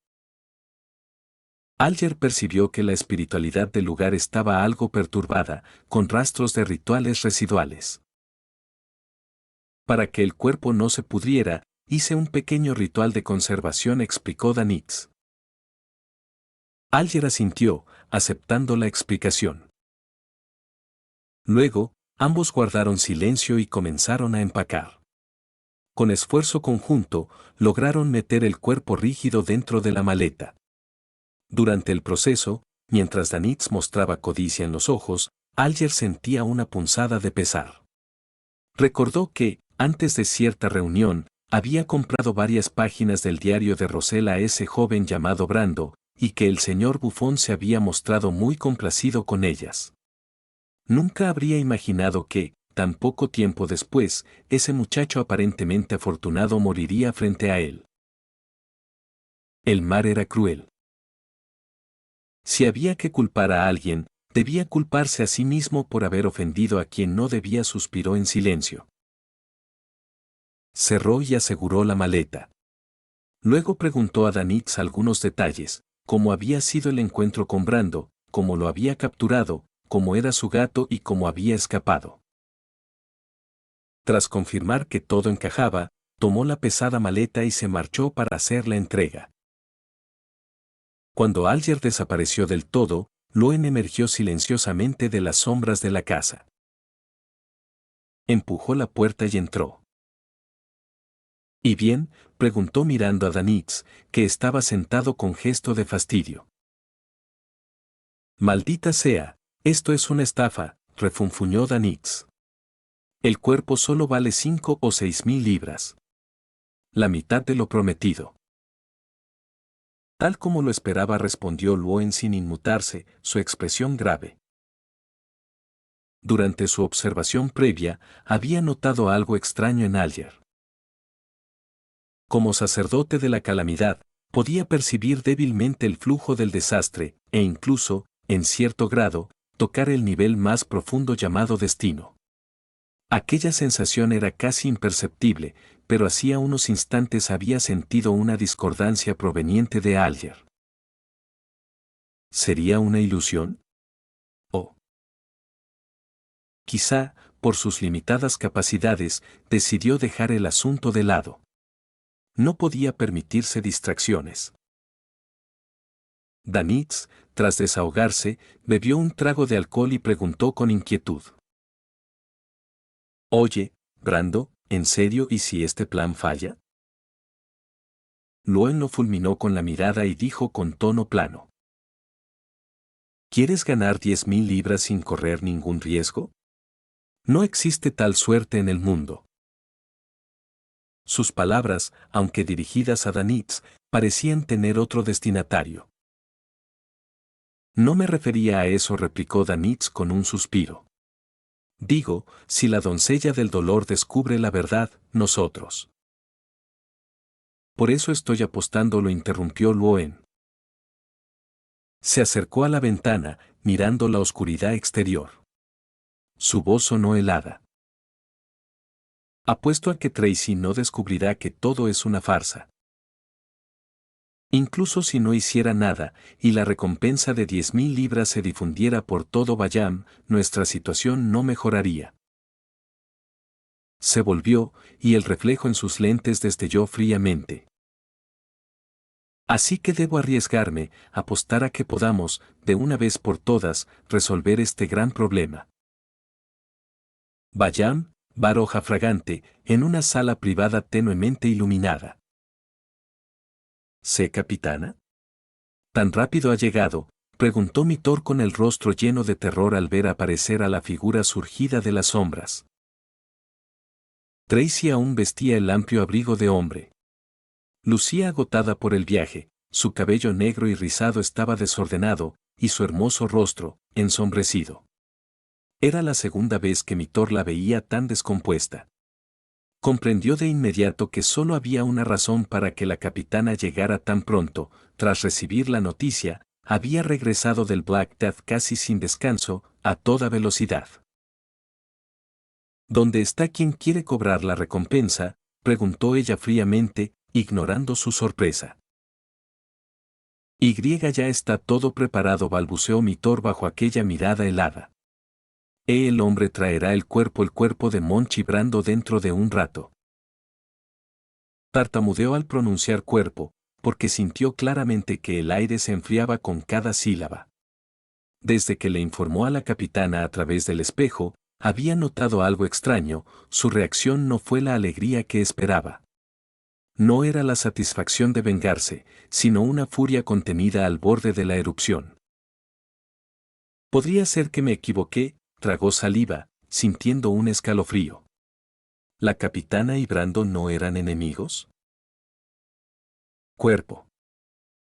Alger percibió que la espiritualidad del lugar estaba algo perturbada, con rastros de rituales residuales. Para que el cuerpo no se pudriera, hice un pequeño ritual de conservación, explicó Danitz. Alger asintió, aceptando la explicación. Luego, ambos guardaron silencio y comenzaron a empacar. Con esfuerzo conjunto, lograron meter el cuerpo rígido dentro de la maleta. Durante el proceso, mientras Danitz mostraba codicia en los ojos, Alger sentía una punzada de pesar. Recordó que, antes de cierta reunión, había comprado varias páginas del diario de Rosell a ese joven llamado Brando, y que el señor Buffon se había mostrado muy complacido con ellas. Nunca habría imaginado que, tan poco tiempo después, ese muchacho aparentemente afortunado moriría frente a él. El mar era cruel. Si había que culpar a alguien, debía culparse a sí mismo por haber ofendido a quien no debía, suspiró en silencio. Cerró y aseguró la maleta. Luego preguntó a Danitz algunos detalles, cómo había sido el encuentro con Brando, cómo lo había capturado, cómo era su gato y cómo había escapado. Tras confirmar que todo encajaba, tomó la pesada maleta y se marchó para hacer la entrega. Cuando Alger desapareció del todo, Loen emergió silenciosamente de las sombras de la casa. Empujó la puerta y entró. ¿Y bien?, preguntó mirando a Danitz, que estaba sentado con gesto de fastidio. Maldita sea, esto es una estafa, refunfuñó Danitz. El cuerpo solo vale 5 o 6.000 libras. La mitad de lo prometido. Tal como lo esperaba, respondió Loen sin inmutarse, su expresión grave. Durante su observación previa, había notado algo extraño en Alger. Como sacerdote de la calamidad, podía percibir débilmente el flujo del desastre, e incluso, en cierto grado, tocar el nivel más profundo llamado destino. Aquella sensación era casi imperceptible, pero hacía unos instantes había sentido una discordancia proveniente de Alger. ¿Sería una ilusión? ¿O quizá, por sus limitadas capacidades, decidió dejar el asunto de lado? No podía permitirse distracciones. Danitz, tras desahogarse, bebió un trago de alcohol y preguntó con inquietud. Oye, Brando, ¿en serio y si este plan falla? Loen lo fulminó con la mirada y dijo con tono plano. ¿Quieres ganar 10.000 libras sin correr ningún riesgo? No existe tal suerte en el mundo. Sus palabras, aunque dirigidas a Danitz, parecían tener otro destinatario. No me refería a eso, replicó Danitz con un suspiro. Digo, si la doncella del dolor descubre la verdad, nosotros. Por eso estoy apostando, lo interrumpió Loen. Se acercó a la ventana, mirando la oscuridad exterior. Su voz sonó helada. Apuesto a que Tracy no descubrirá que todo es una farsa. Incluso si no hiciera nada, y la recompensa de 10.000 libras se difundiera por todo Bayam, nuestra situación no mejoraría. Se volvió, y el reflejo en sus lentes destelló fríamente. Así que debo arriesgarme, apostar a que podamos, de una vez por todas, resolver este gran problema. Bayam, bar hoja fragante, en una sala privada tenuemente iluminada. ¿Sé, capitana? ¿Tan rápido ha llegado?, preguntó Mitor con el rostro lleno de terror al ver aparecer a la figura surgida de las sombras. Tracy aún vestía el amplio abrigo de hombre. Lucía agotada por el viaje, su cabello negro y rizado estaba desordenado, y su hermoso rostro, ensombrecido. Era la segunda vez que Mitor la veía tan descompuesta. Comprendió de inmediato que solo había una razón para que la capitana llegara tan pronto. Tras recibir la noticia, había regresado del Black Death casi sin descanso, a toda velocidad. ¿Dónde está quien quiere cobrar la recompensa?, preguntó ella fríamente, ignorando su sorpresa. Ya está todo preparado, balbuceó Mitor bajo aquella mirada helada. El hombre traerá el cuerpo de Monchi Brando dentro de un rato. Tartamudeó al pronunciar cuerpo, porque sintió claramente que el aire se enfriaba con cada sílaba. Desde que le informó a la capitana a través del espejo, había notado algo extraño. Su reacción no fue la alegría que esperaba. No era la satisfacción de vengarse, sino una furia contenida al borde de la erupción. Podría ser que me equivoqué, tragó saliva, sintiendo un escalofrío. ¿La capitana y Brando no eran enemigos? Cuerpo.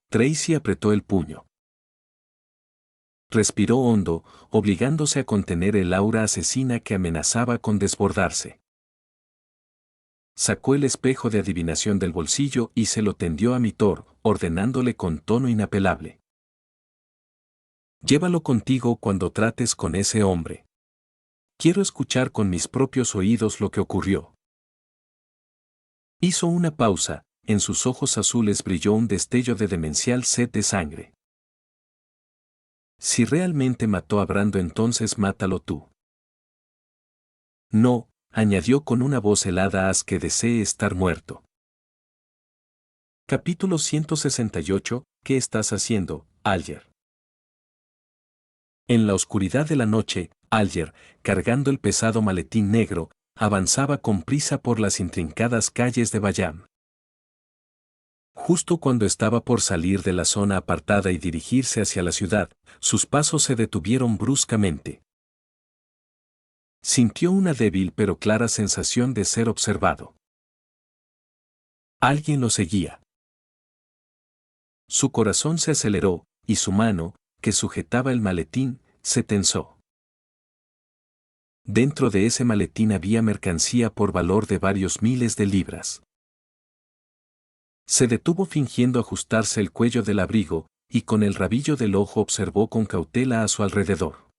Tracy apretó el puño. Respiró hondo, obligándose a contener el aura asesina que amenazaba con desbordarse. Sacó el espejo de adivinación del bolsillo y se lo tendió a Mitor, ordenándole con tono inapelable. Llévalo contigo cuando trates con ese hombre. Quiero escuchar con mis propios oídos lo que ocurrió. Hizo una pausa, en sus ojos azules brilló un destello de demencial sed de sangre. Si realmente mató a Brando, entonces mátalo tú. No, añadió con una voz helada, haz que desee estar muerto. Capítulo 168, ¿qué estás haciendo, Alger? En la oscuridad de la noche, Alger, cargando el pesado maletín negro, avanzaba con prisa por las intrincadas calles de Bayam. Justo cuando estaba por salir de la zona apartada y dirigirse hacia la ciudad, sus pasos se detuvieron bruscamente. Sintió una débil pero clara sensación de ser observado. Alguien lo seguía. Su corazón se aceleró, y su mano, que sujetaba el maletín, se tensó. Dentro de ese maletín había mercancía por valor de varios miles de libras. Se detuvo fingiendo ajustarse el cuello del abrigo, y con el rabillo del ojo observó con cautela a su alrededor.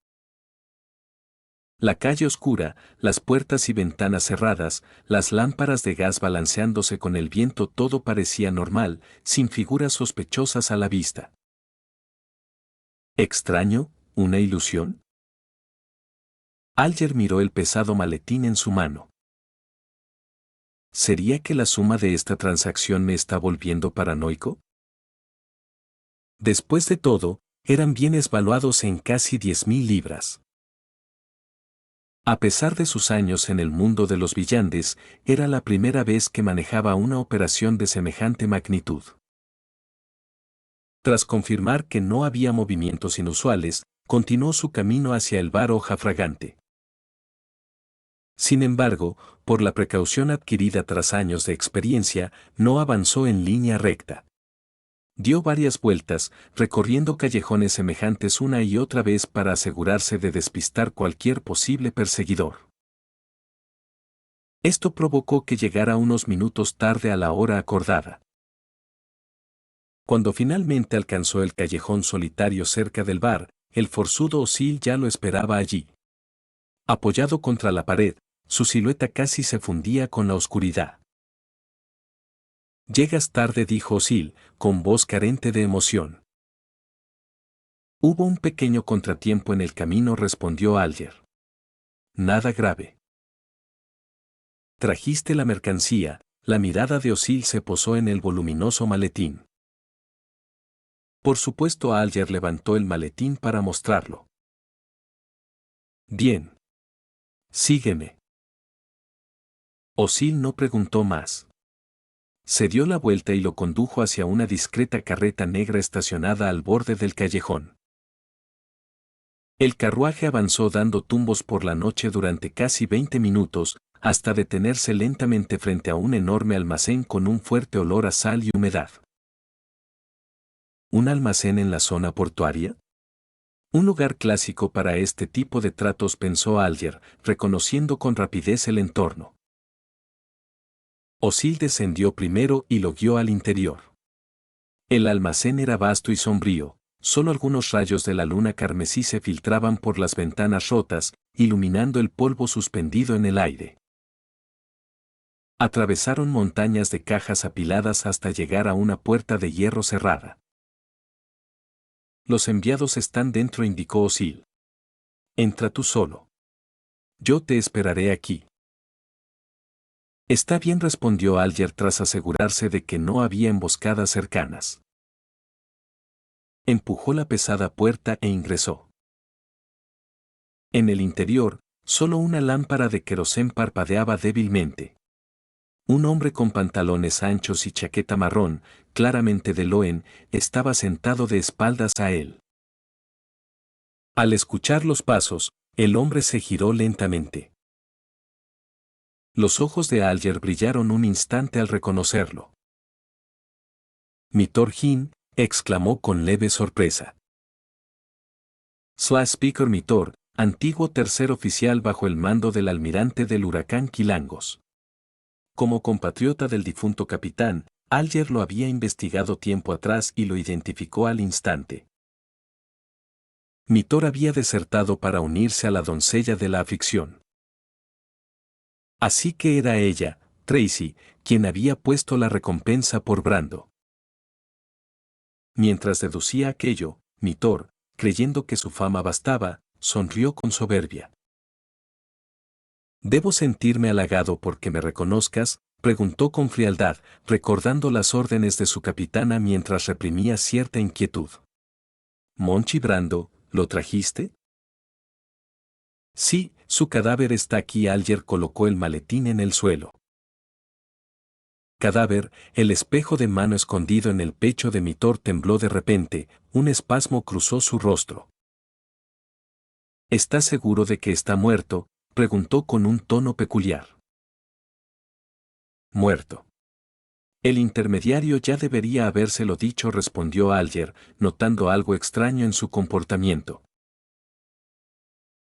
La calle oscura, las puertas y ventanas cerradas, las lámparas de gas balanceándose con el viento, todo parecía normal, sin figuras sospechosas a la vista. ¿Extraño? ¿Una ilusión? Alger miró el pesado maletín en su mano. ¿Sería que la suma de esta transacción me está volviendo paranoico? Después de todo, eran bienes valuados en casi 10.000 libras. A pesar de sus años en el mundo de los billandes, era la primera vez que manejaba una operación de semejante magnitud. Tras confirmar que no había movimientos inusuales, continuó su camino hacia el bar Hoja Fragante. Sin embargo, por la precaución adquirida tras años de experiencia, no avanzó en línea recta. Dio varias vueltas, recorriendo callejones semejantes una y otra vez para asegurarse de despistar cualquier posible perseguidor. Esto provocó que llegara unos minutos tarde a la hora acordada. Cuando finalmente alcanzó el callejón solitario cerca del bar, el forzudo Osil ya lo esperaba allí. Apoyado contra la pared, su silueta casi se fundía con la oscuridad. «Llegas tarde», dijo Osil, con voz carente de emoción. «Hubo un pequeño contratiempo en el camino», respondió Alger. «Nada grave». «¿Trajiste la mercancía?». La mirada de Osil se posó en el voluminoso maletín. Por supuesto, Alger levantó el maletín para mostrarlo. «Bien. Sígueme». Osil no preguntó más. Se dio la vuelta y lo condujo hacia una discreta carreta negra estacionada al borde del callejón. El carruaje avanzó dando tumbos por la noche durante casi 20 minutos, hasta detenerse lentamente frente a un enorme almacén con un fuerte olor a sal y humedad. ¿Un almacén en la zona portuaria? Un lugar clásico para este tipo de tratos, pensó Alger, reconociendo con rapidez el entorno. Osil descendió primero y lo guió al interior. El almacén era vasto y sombrío, solo algunos rayos de la luna carmesí se filtraban por las ventanas rotas, iluminando el polvo suspendido en el aire. Atravesaron montañas de cajas apiladas hasta llegar a una puerta de hierro cerrada. «Los enviados están dentro», indicó Osil. «Entra tú solo. Yo te esperaré aquí». «Está bien», respondió Alger tras asegurarse de que no había emboscadas cercanas. Empujó la pesada puerta e ingresó. En el interior, solo una lámpara de querosén parpadeaba débilmente. Un hombre con pantalones anchos y chaqueta marrón, claramente de Loen, estaba sentado de espaldas a él. Al escuchar los pasos, el hombre se giró lentamente. Los ojos de Alger brillaron un instante al reconocerlo. «Mitor Hin», exclamó con leve sorpresa. Speaker Mitor, antiguo tercer oficial bajo el mando del almirante del huracán Quilangos. Como compatriota del difunto capitán, Alger lo había investigado tiempo atrás y lo identificó al instante. Mitor había desertado para unirse a la doncella de la afición. Así que era ella, Tracy, quien había puesto la recompensa por Brando. Mientras deducía aquello, Mitor, creyendo que su fama bastaba, sonrió con soberbia. «¿Debo sentirme halagado porque me reconozcas?», preguntó con frialdad, recordando las órdenes de su capitana mientras reprimía cierta inquietud. «Monchi Brando, ¿lo trajiste?». «Sí, su cadáver está aquí». Alger colocó el maletín en el suelo. Cadáver, el espejo de mano escondido en el pecho de Mitor tembló de repente, un espasmo cruzó su rostro. «¿Estás seguro de que está muerto?», preguntó con un tono peculiar. «Muerto. El intermediario ya debería habérselo dicho», respondió Alger, notando algo extraño en su comportamiento.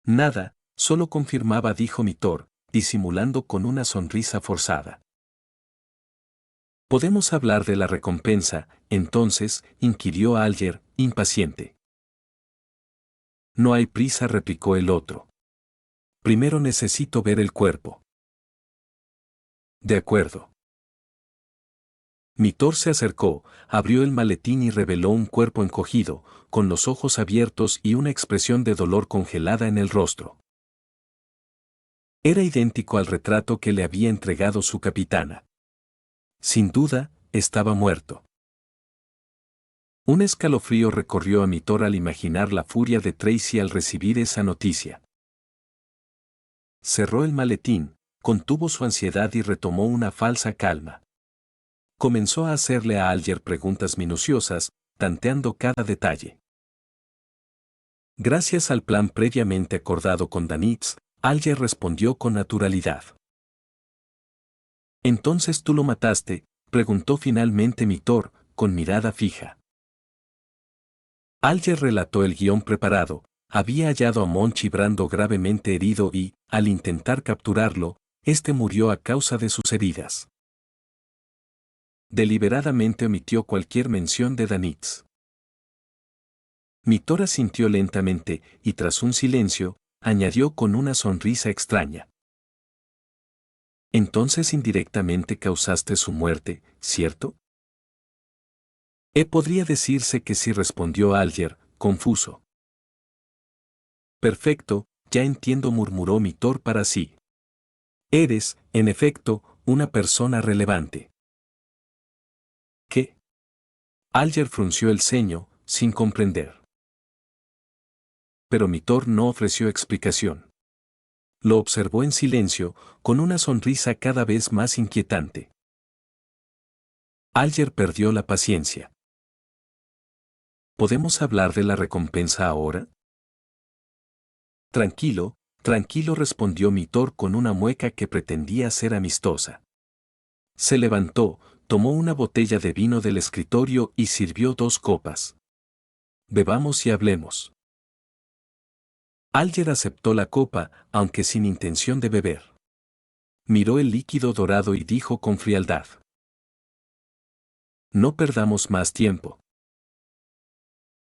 «Nada, solo confirmaba», dijo Mitor, disimulando con una sonrisa forzada. ¿Podemos hablar de la recompensa, entonces? Inquirió Alger, impaciente. No hay prisa, replicó el otro. Primero necesito ver el cuerpo. De acuerdo. Mitor se acercó, abrió el maletín y reveló un cuerpo encogido, con los ojos abiertos y una expresión de dolor congelada en el rostro. Era idéntico al retrato que le había entregado su capitana. Sin duda, estaba muerto. Un escalofrío recorrió a Mitor al imaginar la furia de Tracy al recibir esa noticia. Cerró el maletín, contuvo su ansiedad y retomó una falsa calma. Comenzó a hacerle a Alger preguntas minuciosas, tanteando cada detalle. Gracias al plan previamente acordado con Danitz, Alger respondió con naturalidad. «¿Entonces tú lo mataste?», preguntó finalmente Mitor, con mirada fija. Alger relató el guión preparado. Había hallado a Monchi Brando gravemente herido y, al intentar capturarlo, este murió a causa de sus heridas. Deliberadamente omitió cualquier mención de Danitz. Mitor asintió lentamente y tras un silencio, añadió con una sonrisa extraña. Entonces indirectamente causaste su muerte, ¿cierto? Podría decirse que sí, respondió Alger, confuso. Perfecto, ya entiendo, murmuró Mitor para sí. Eres, en efecto, una persona relevante. ¿Qué? Alger frunció el ceño, sin comprender. Pero Mitor no ofreció explicación. Lo observó en silencio, con una sonrisa cada vez más inquietante. Alger perdió la paciencia. ¿Podemos hablar de la recompensa ahora? Tranquilo, tranquilo, respondió Mitor con una mueca que pretendía ser amistosa. Se levantó, tomó una botella de vino del escritorio y sirvió 2 copas. Bebamos y hablemos. Alger aceptó la copa, aunque sin intención de beber. Miró el líquido dorado y dijo con frialdad. No perdamos más tiempo.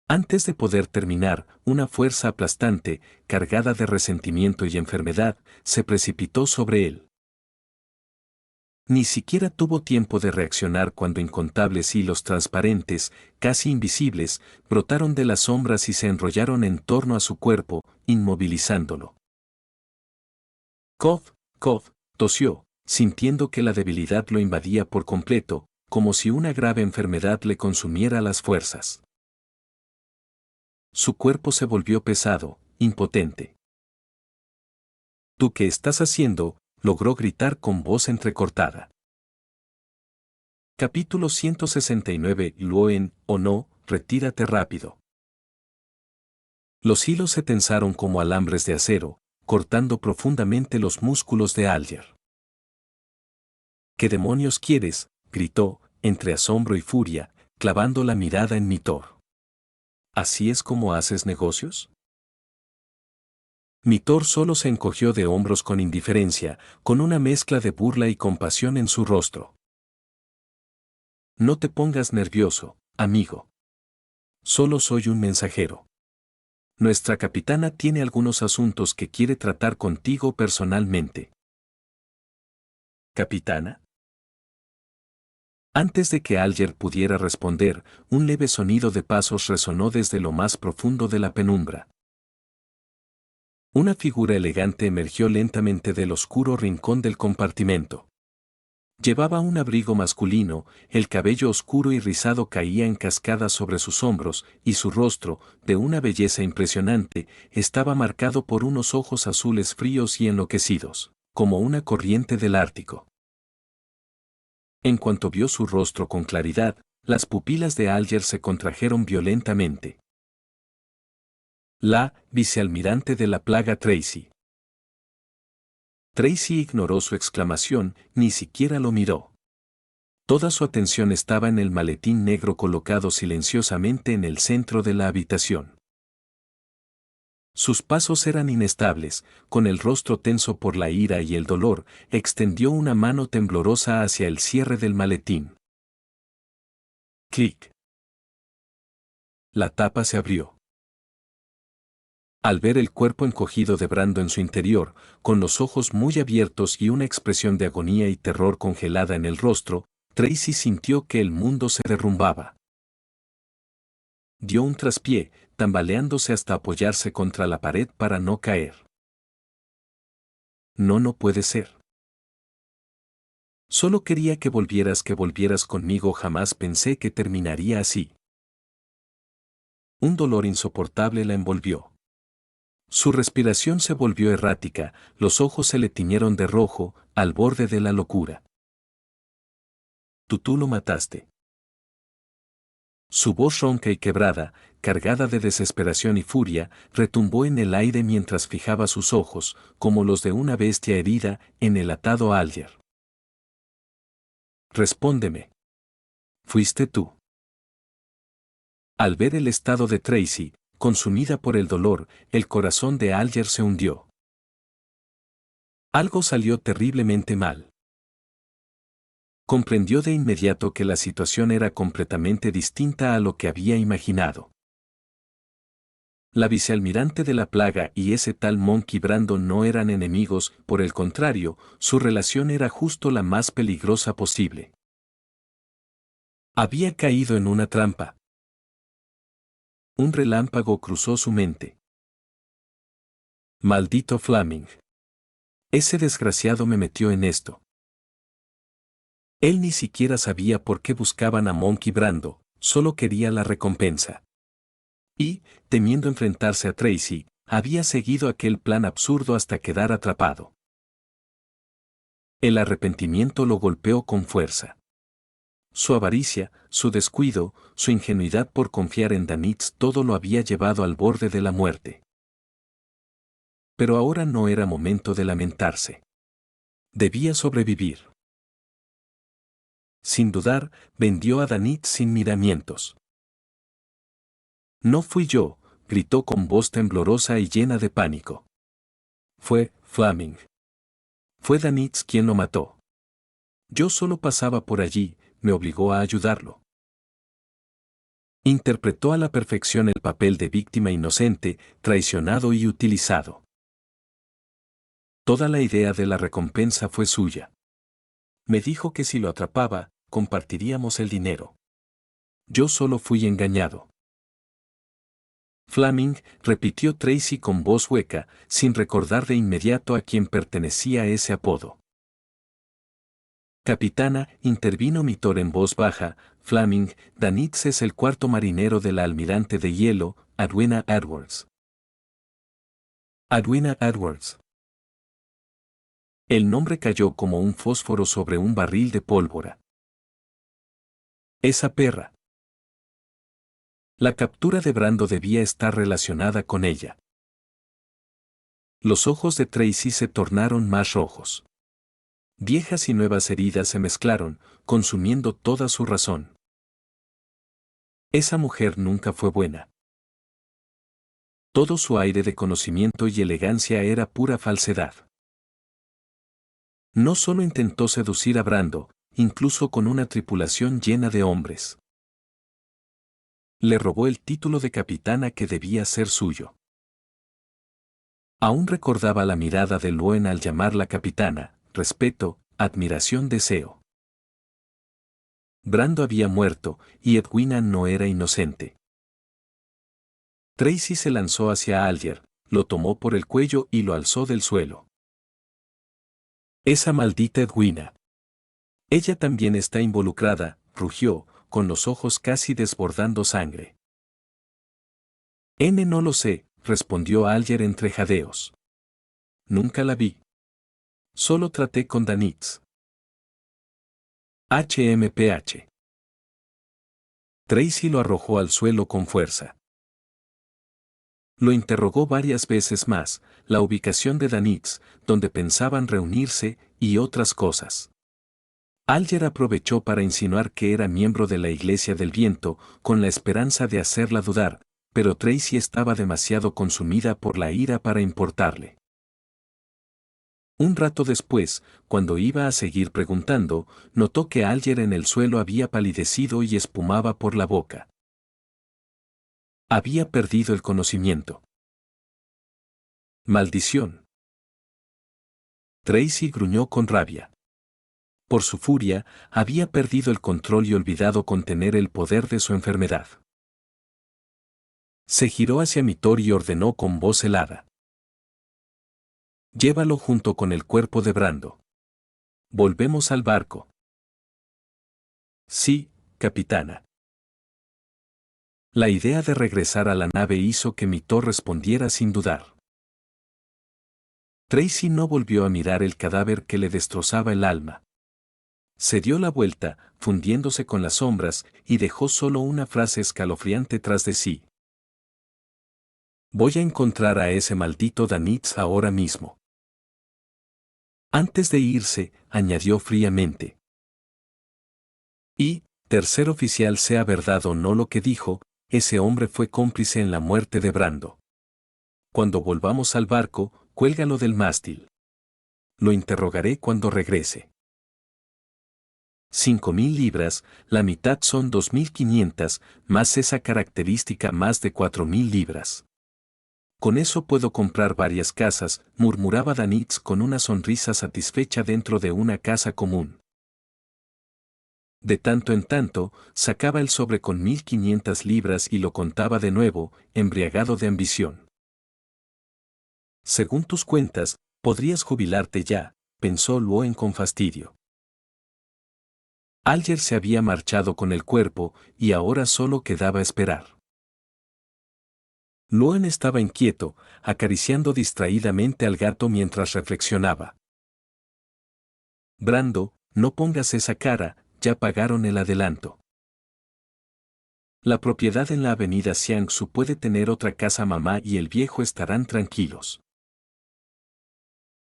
Antes de poder terminar, una fuerza aplastante, cargada de resentimiento y enfermedad, se precipitó sobre él. Ni siquiera tuvo tiempo de reaccionar cuando incontables hilos transparentes, casi invisibles, brotaron de las sombras y se enrollaron en torno a su cuerpo, inmovilizándolo. Cough, cough, tosió, sintiendo que la debilidad lo invadía por completo, como si una grave enfermedad le consumiera las fuerzas. Su cuerpo se volvió pesado, impotente. ¿Tú qué estás haciendo?, logró gritar con voz entrecortada. Capítulo 169. Luen, o no, retírate rápido. Los hilos se tensaron como alambres de acero, cortando profundamente los músculos de Alger. ¿Qué demonios quieres?, gritó, entre asombro y furia, clavando la mirada en Mitor. ¿Así es como haces negocios? Mitor solo se encogió de hombros con indiferencia, con una mezcla de burla y compasión en su rostro. No te pongas nervioso, amigo. Solo soy un mensajero. Nuestra capitana tiene algunos asuntos que quiere tratar contigo personalmente. ¿Capitana? Antes de que Alger pudiera responder, un leve sonido de pasos resonó desde lo más profundo de la penumbra. Una figura elegante emergió lentamente del oscuro rincón del compartimento. Llevaba un abrigo masculino, el cabello oscuro y rizado caía en cascadas sobre sus hombros, y su rostro, de una belleza impresionante, estaba marcado por unos ojos azules fríos y enloquecidos, como una corriente del Ártico. En cuanto vio su rostro con claridad, las pupilas de Alger se contrajeron violentamente. La vicealmirante de la plaga Tracy. Tracy ignoró su exclamación, ni siquiera lo miró. Toda su atención estaba en el maletín negro colocado silenciosamente en el centro de la habitación. Sus pasos eran inestables, con el rostro tenso por la ira y el dolor, extendió una mano temblorosa hacia el cierre del maletín. Clic. La tapa se abrió. Al ver el cuerpo encogido de Brando en su interior, con los ojos muy abiertos y una expresión de agonía y terror congelada en el rostro, Tracy sintió que el mundo se derrumbaba. Dio un traspié, tambaleándose hasta apoyarse contra la pared para no caer. No puede ser. Solo quería que volvieras conmigo, jamás pensé que terminaría así. Un dolor insoportable la envolvió. Su respiración se volvió errática, los ojos se le tiñeron de rojo, al borde de la locura. Tú lo mataste. Su voz ronca y quebrada, cargada de desesperación y furia, retumbó en el aire mientras fijaba sus ojos, como los de una bestia herida, en el atado Alger. Respóndeme. ¿Fuiste tú? Al ver el estado de Tracy, consumida por el dolor, el corazón de Alger se hundió. Algo salió terriblemente mal. Comprendió de inmediato que la situación era completamente distinta a lo que había imaginado. La vicealmirante de la plaga y ese tal Monkey Brando no eran enemigos, por el contrario, su relación era justo la más peligrosa posible. Había caído en una trampa. Un relámpago cruzó su mente. Maldito Flaming. Ese desgraciado me metió en esto. Él ni siquiera sabía por qué buscaban a Monkey Brando, solo quería la recompensa. Y, temiendo enfrentarse a Tracy, había seguido aquel plan absurdo hasta quedar atrapado. El arrepentimiento lo golpeó con fuerza. Su avaricia, su descuido, su ingenuidad por confiar en Danitz, todo lo había llevado al borde de la muerte. Pero ahora no era momento de lamentarse. Debía sobrevivir. Sin dudar, vendió a Danitz sin miramientos. No fui yo, gritó con voz temblorosa y llena de pánico. Fue Flaming. Fue Danitz quien lo mató. Yo solo pasaba por allí, me obligó a ayudarlo. Interpretó a la perfección el papel de víctima inocente, traicionado y utilizado. Toda la idea de la recompensa fue suya. Me dijo que si lo atrapaba, compartiríamos el dinero. Yo solo fui engañado. Flaming, repitió Tracy con voz hueca, sin recordar de inmediato a quién pertenecía ese apodo. Capitana, intervino Mitor en voz baja, Flaming, Danitz es el cuarto marinero de la almirante de hielo, Edwina Edwards. Edwina Edwards. El nombre cayó como un fósforo sobre un barril de pólvora. Esa perra. La captura de Brando debía estar relacionada con ella. Los ojos de Tracy se tornaron más rojos. Viejas y nuevas heridas se mezclaron, consumiendo toda su razón. Esa mujer nunca fue buena. Todo su aire de conocimiento y elegancia era pura falsedad. No solo intentó seducir a Brando, incluso con una tripulación llena de hombres. Le robó el título de capitana que debía ser suyo. Aún recordaba la mirada de Loen al llamarla capitana, respeto, admiración, deseo. Brando había muerto, y Edwina no era inocente. Tracy se lanzó hacia Alger, lo tomó por el cuello y lo alzó del suelo. Esa maldita Edwina. Ella también está involucrada, rugió, con los ojos casi desbordando sangre. No lo sé, respondió Alger entre jadeos. Nunca la vi. Solo traté con Danitz. HMPH. Tracy lo arrojó al suelo con fuerza. Lo interrogó varias veces más, la ubicación de Danitz, donde pensaban reunirse, y otras cosas. Alger aprovechó para insinuar que era miembro de la Iglesia del Viento, con la esperanza de hacerla dudar, pero Tracy estaba demasiado consumida por la ira para importarle. Un rato después, cuando iba a seguir preguntando, notó que Alger en el suelo había palidecido y espumaba por la boca. Había perdido el conocimiento. ¡Maldición! Tracy gruñó con rabia. Por su furia, había perdido el control y olvidado contener el poder de su enfermedad. Se giró hacia Mitor y ordenó con voz helada: llévalo junto con el cuerpo de Brando. Volvemos al barco. Sí, capitana. La idea de regresar a la nave hizo que Mitor respondiera sin dudar. Tracy no volvió a mirar el cadáver que le destrozaba el alma. Se dio la vuelta, fundiéndose con las sombras, y dejó solo una frase escalofriante tras de sí: voy a encontrar a ese maldito Danitz ahora mismo. Antes de irse, añadió fríamente: y, tercer oficial, sea verdad o no lo que dijo, ese hombre fue cómplice en la muerte de Brando. Cuando volvamos al barco, cuélgalo del mástil. Lo interrogaré cuando regrese. 5.000 libras, la mitad son 2.500, más esa característica más de 4.000 libras. Con eso puedo comprar varias casas, murmuraba Danitz con una sonrisa satisfecha dentro de una casa común. De tanto en tanto, sacaba el sobre con 1.500 libras y lo contaba de nuevo, embriagado de ambición. Según tus cuentas, podrías jubilarte ya, pensó Loen con fastidio. Alger se había marchado con el cuerpo, y ahora solo quedaba esperar. Loen estaba inquieto, acariciando distraídamente al gato mientras reflexionaba. Brando, no pongas esa cara, ya pagaron el adelanto. La propiedad en la avenida Xiangsu puede tener otra casa mamá y el viejo estarán tranquilos.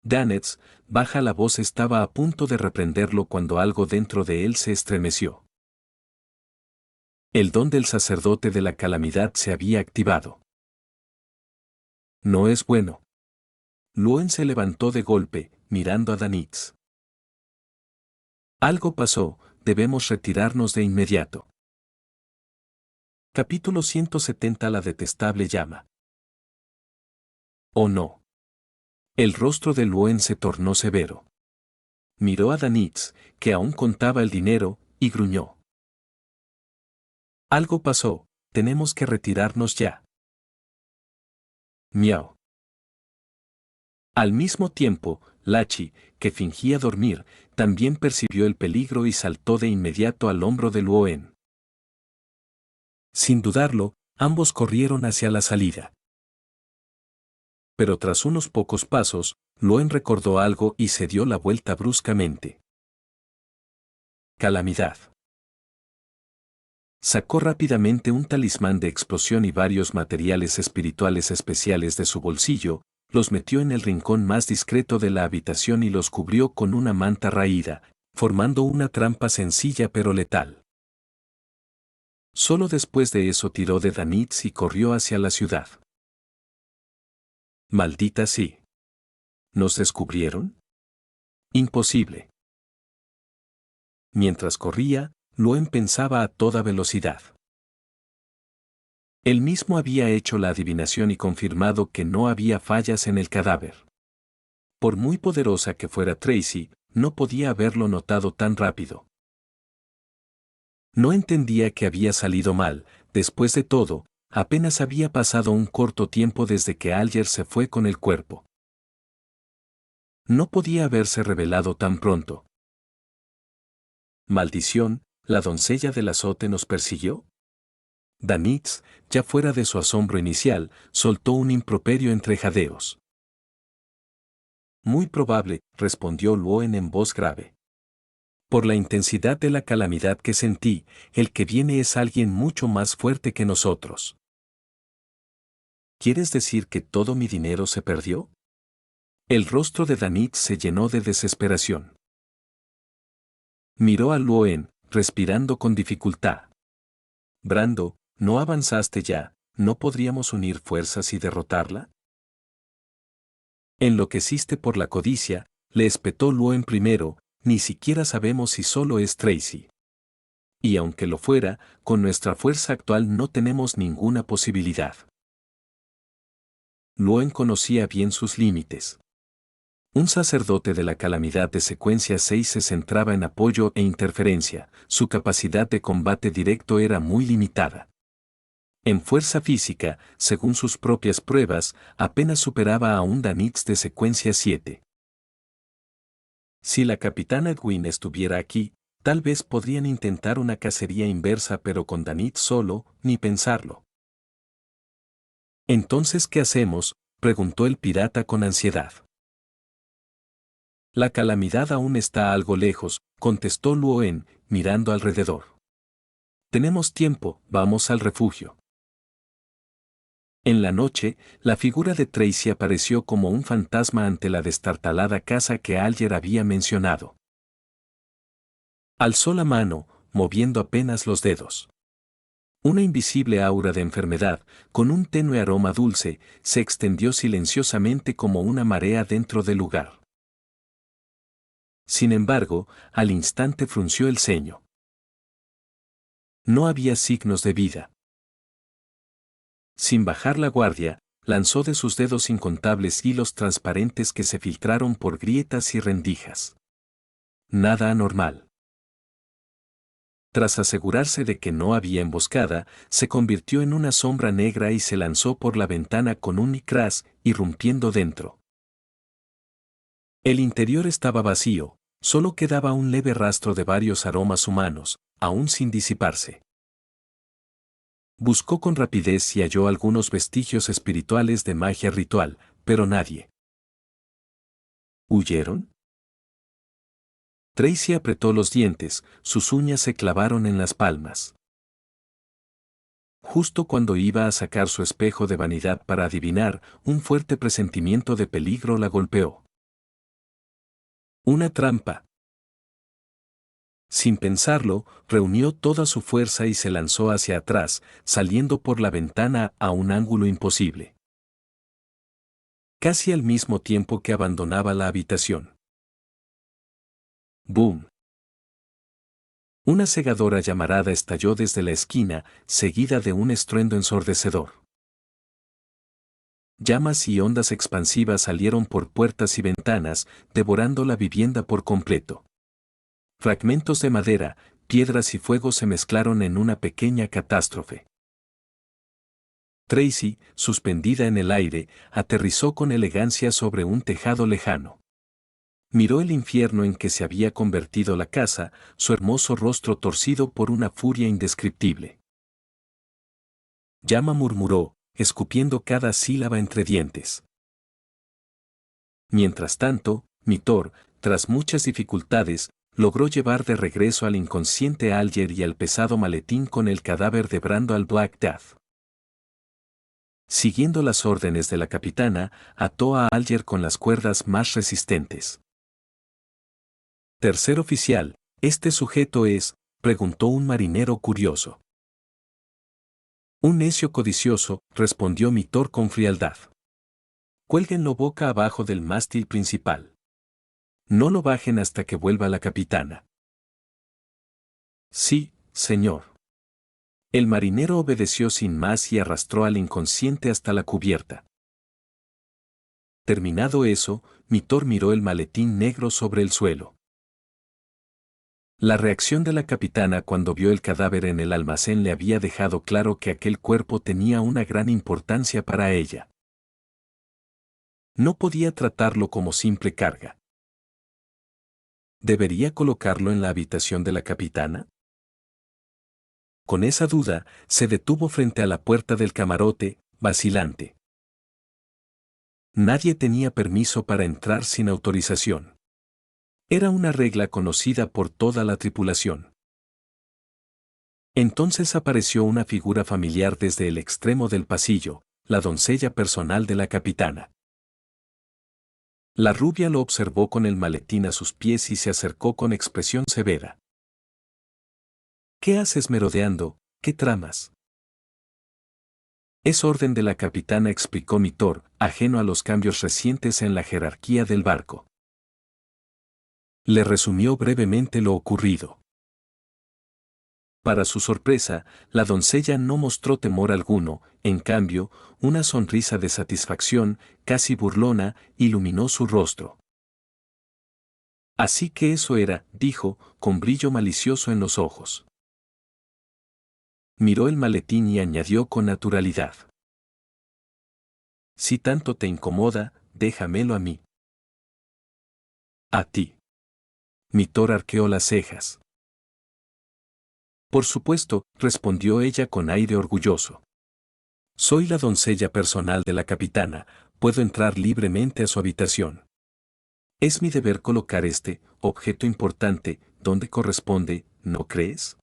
Danitz, baja la voz, estaba a punto de reprenderlo cuando algo dentro de él se estremeció. El don del sacerdote de la calamidad se había activado. No es bueno. Loen se levantó de golpe, mirando a Danitz. Algo pasó, debemos retirarnos de inmediato. Capítulo 170. La detestable llama. Oh no. El rostro de Loen se tornó severo. Miró a Danitz, que aún contaba el dinero, y gruñó. Algo pasó, tenemos que retirarnos ya. Miau. Al mismo tiempo, Lachi, que fingía dormir, también percibió el peligro y saltó de inmediato al hombro de Loen. Sin dudarlo, ambos corrieron hacia la salida. Pero tras unos pocos pasos, Loen recordó algo y se dio la vuelta bruscamente. Calamidad. Sacó rápidamente un talismán de explosión y varios materiales espirituales especiales de su bolsillo, los metió en el rincón más discreto de la habitación y los cubrió con una manta raída, formando una trampa sencilla pero letal. Solo después de eso tiró de Danitz y corrió hacia la ciudad. Maldita sí. ¿Nos descubrieron? Imposible. Mientras corría, Loen pensaba a toda velocidad. Él mismo había hecho la adivinación y confirmado que no había fallas en el cadáver. Por muy poderosa que fuera Tracy, no podía haberlo notado tan rápido. No entendía que había salido mal, después de todo, apenas había pasado un corto tiempo desde que Alger se fue con el cuerpo. No podía haberse revelado tan pronto. Maldición, ¿la doncella del azote nos persiguió? Danitz, ya fuera de su asombro inicial, soltó un improperio entre jadeos. Muy probable, respondió Loen en voz grave. Por la intensidad de la calamidad que sentí, el que viene es alguien mucho más fuerte que nosotros. ¿Quieres decir que todo mi dinero se perdió? El rostro de Danitz se llenó de desesperación. Miró a Loen, respirando con dificultad. Brando, ¿no avanzaste ya? ¿No podríamos unir fuerzas y derrotarla? Enloqueciste por la codicia, le espetó Luen primero, ni siquiera sabemos si solo es Tracy. Y aunque lo fuera, con nuestra fuerza actual no tenemos ninguna posibilidad. Luen conocía bien sus límites. Un sacerdote de la calamidad de secuencia 6 se centraba en apoyo e interferencia, su capacidad de combate directo era muy limitada. En fuerza física, según sus propias pruebas, apenas superaba a un Danitz de secuencia 7. Si la capitana Edwin estuviera aquí, tal vez podrían intentar una cacería inversa, pero con Danitz solo, ni pensarlo. ¿Entonces qué hacemos?, preguntó el pirata con ansiedad. La calamidad aún está algo lejos, contestó Luen, mirando alrededor. Tenemos tiempo, vamos al refugio. En la noche, la figura de Tracy apareció como un fantasma ante la destartalada casa que Alger había mencionado. Alzó la mano, moviendo apenas los dedos. Una invisible aura de enfermedad, con un tenue aroma dulce, se extendió silenciosamente como una marea dentro del lugar. Sin embargo, al instante frunció el ceño. No había signos de vida. Sin bajar la guardia, lanzó de sus dedos incontables hilos transparentes que se filtraron por grietas y rendijas. Nada anormal. Tras asegurarse de que no había emboscada, se convirtió en una sombra negra y se lanzó por la ventana con un icrás, irrumpiendo dentro. El interior estaba vacío, solo quedaba un leve rastro de varios aromas humanos, aún sin disiparse. Buscó con rapidez y halló algunos vestigios espirituales de magia ritual, pero nadie. ¿Huyeron? Tracy apretó los dientes, sus uñas se clavaron en las palmas. Justo cuando iba a sacar su espejo de vanidad para adivinar, un fuerte presentimiento de peligro la golpeó. Una trampa. Sin pensarlo, reunió toda su fuerza y se lanzó hacia atrás, saliendo por la ventana a un ángulo imposible. Casi al mismo tiempo que abandonaba la habitación. ¡Boom! Una cegadora llamarada estalló desde la esquina, seguida de un estruendo ensordecedor. Llamas y ondas expansivas salieron por puertas y ventanas, devorando la vivienda por completo. Fragmentos de madera, piedras y fuego se mezclaron en una pequeña catástrofe. Tracy, suspendida en el aire, aterrizó con elegancia sobre un tejado lejano. Miró el infierno en que se había convertido la casa, su hermoso rostro torcido por una furia indescriptible. Llama murmuró, escupiendo cada sílaba entre dientes. Mientras tanto, Mitor, tras muchas dificultades, logró llevar de regreso al inconsciente Alger y al pesado maletín con el cadáver de Brando al Black Death. Siguiendo las órdenes de la capitana, ató a Alger con las cuerdas más resistentes. Tercer oficial, ¿este sujeto es?, preguntó un marinero curioso. Un necio codicioso, respondió Mitor con frialdad. Cuélguenlo boca abajo del mástil principal. No lo bajen hasta que vuelva la capitana. Sí, señor. El marinero obedeció sin más y arrastró al inconsciente hasta la cubierta. Terminado eso, Mitor miró el maletín negro sobre el suelo. La reacción de la capitana cuando vio el cadáver en el almacén le había dejado claro que aquel cuerpo tenía una gran importancia para ella. No podía tratarlo como simple carga. ¿Debería colocarlo en la habitación de la capitana? Con esa duda, se detuvo frente a la puerta del camarote, vacilante. Nadie tenía permiso para entrar sin autorización. Era una regla conocida por toda la tripulación. Entonces apareció una figura familiar desde el extremo del pasillo, la doncella personal de la capitana. La rubia lo observó con el maletín a sus pies y se acercó con expresión severa. ¿Qué haces merodeando? ¿Qué tramas? Es orden de la capitana, explicó Mitor, ajeno a los cambios recientes en la jerarquía del barco. Le resumió brevemente lo ocurrido. Para su sorpresa, la doncella no mostró temor alguno, en cambio, una sonrisa de satisfacción, casi burlona, iluminó su rostro. Así que eso era, dijo, con brillo malicioso en los ojos. Miró el maletín y añadió con naturalidad. Si tanto te incomoda, déjamelo a mí. A ti. Mitor arqueó las cejas. Por supuesto, respondió ella con aire orgulloso. Soy la doncella personal de la capitana, puedo entrar libremente a su habitación. Es mi deber colocar este objeto importante donde corresponde, ¿no crees?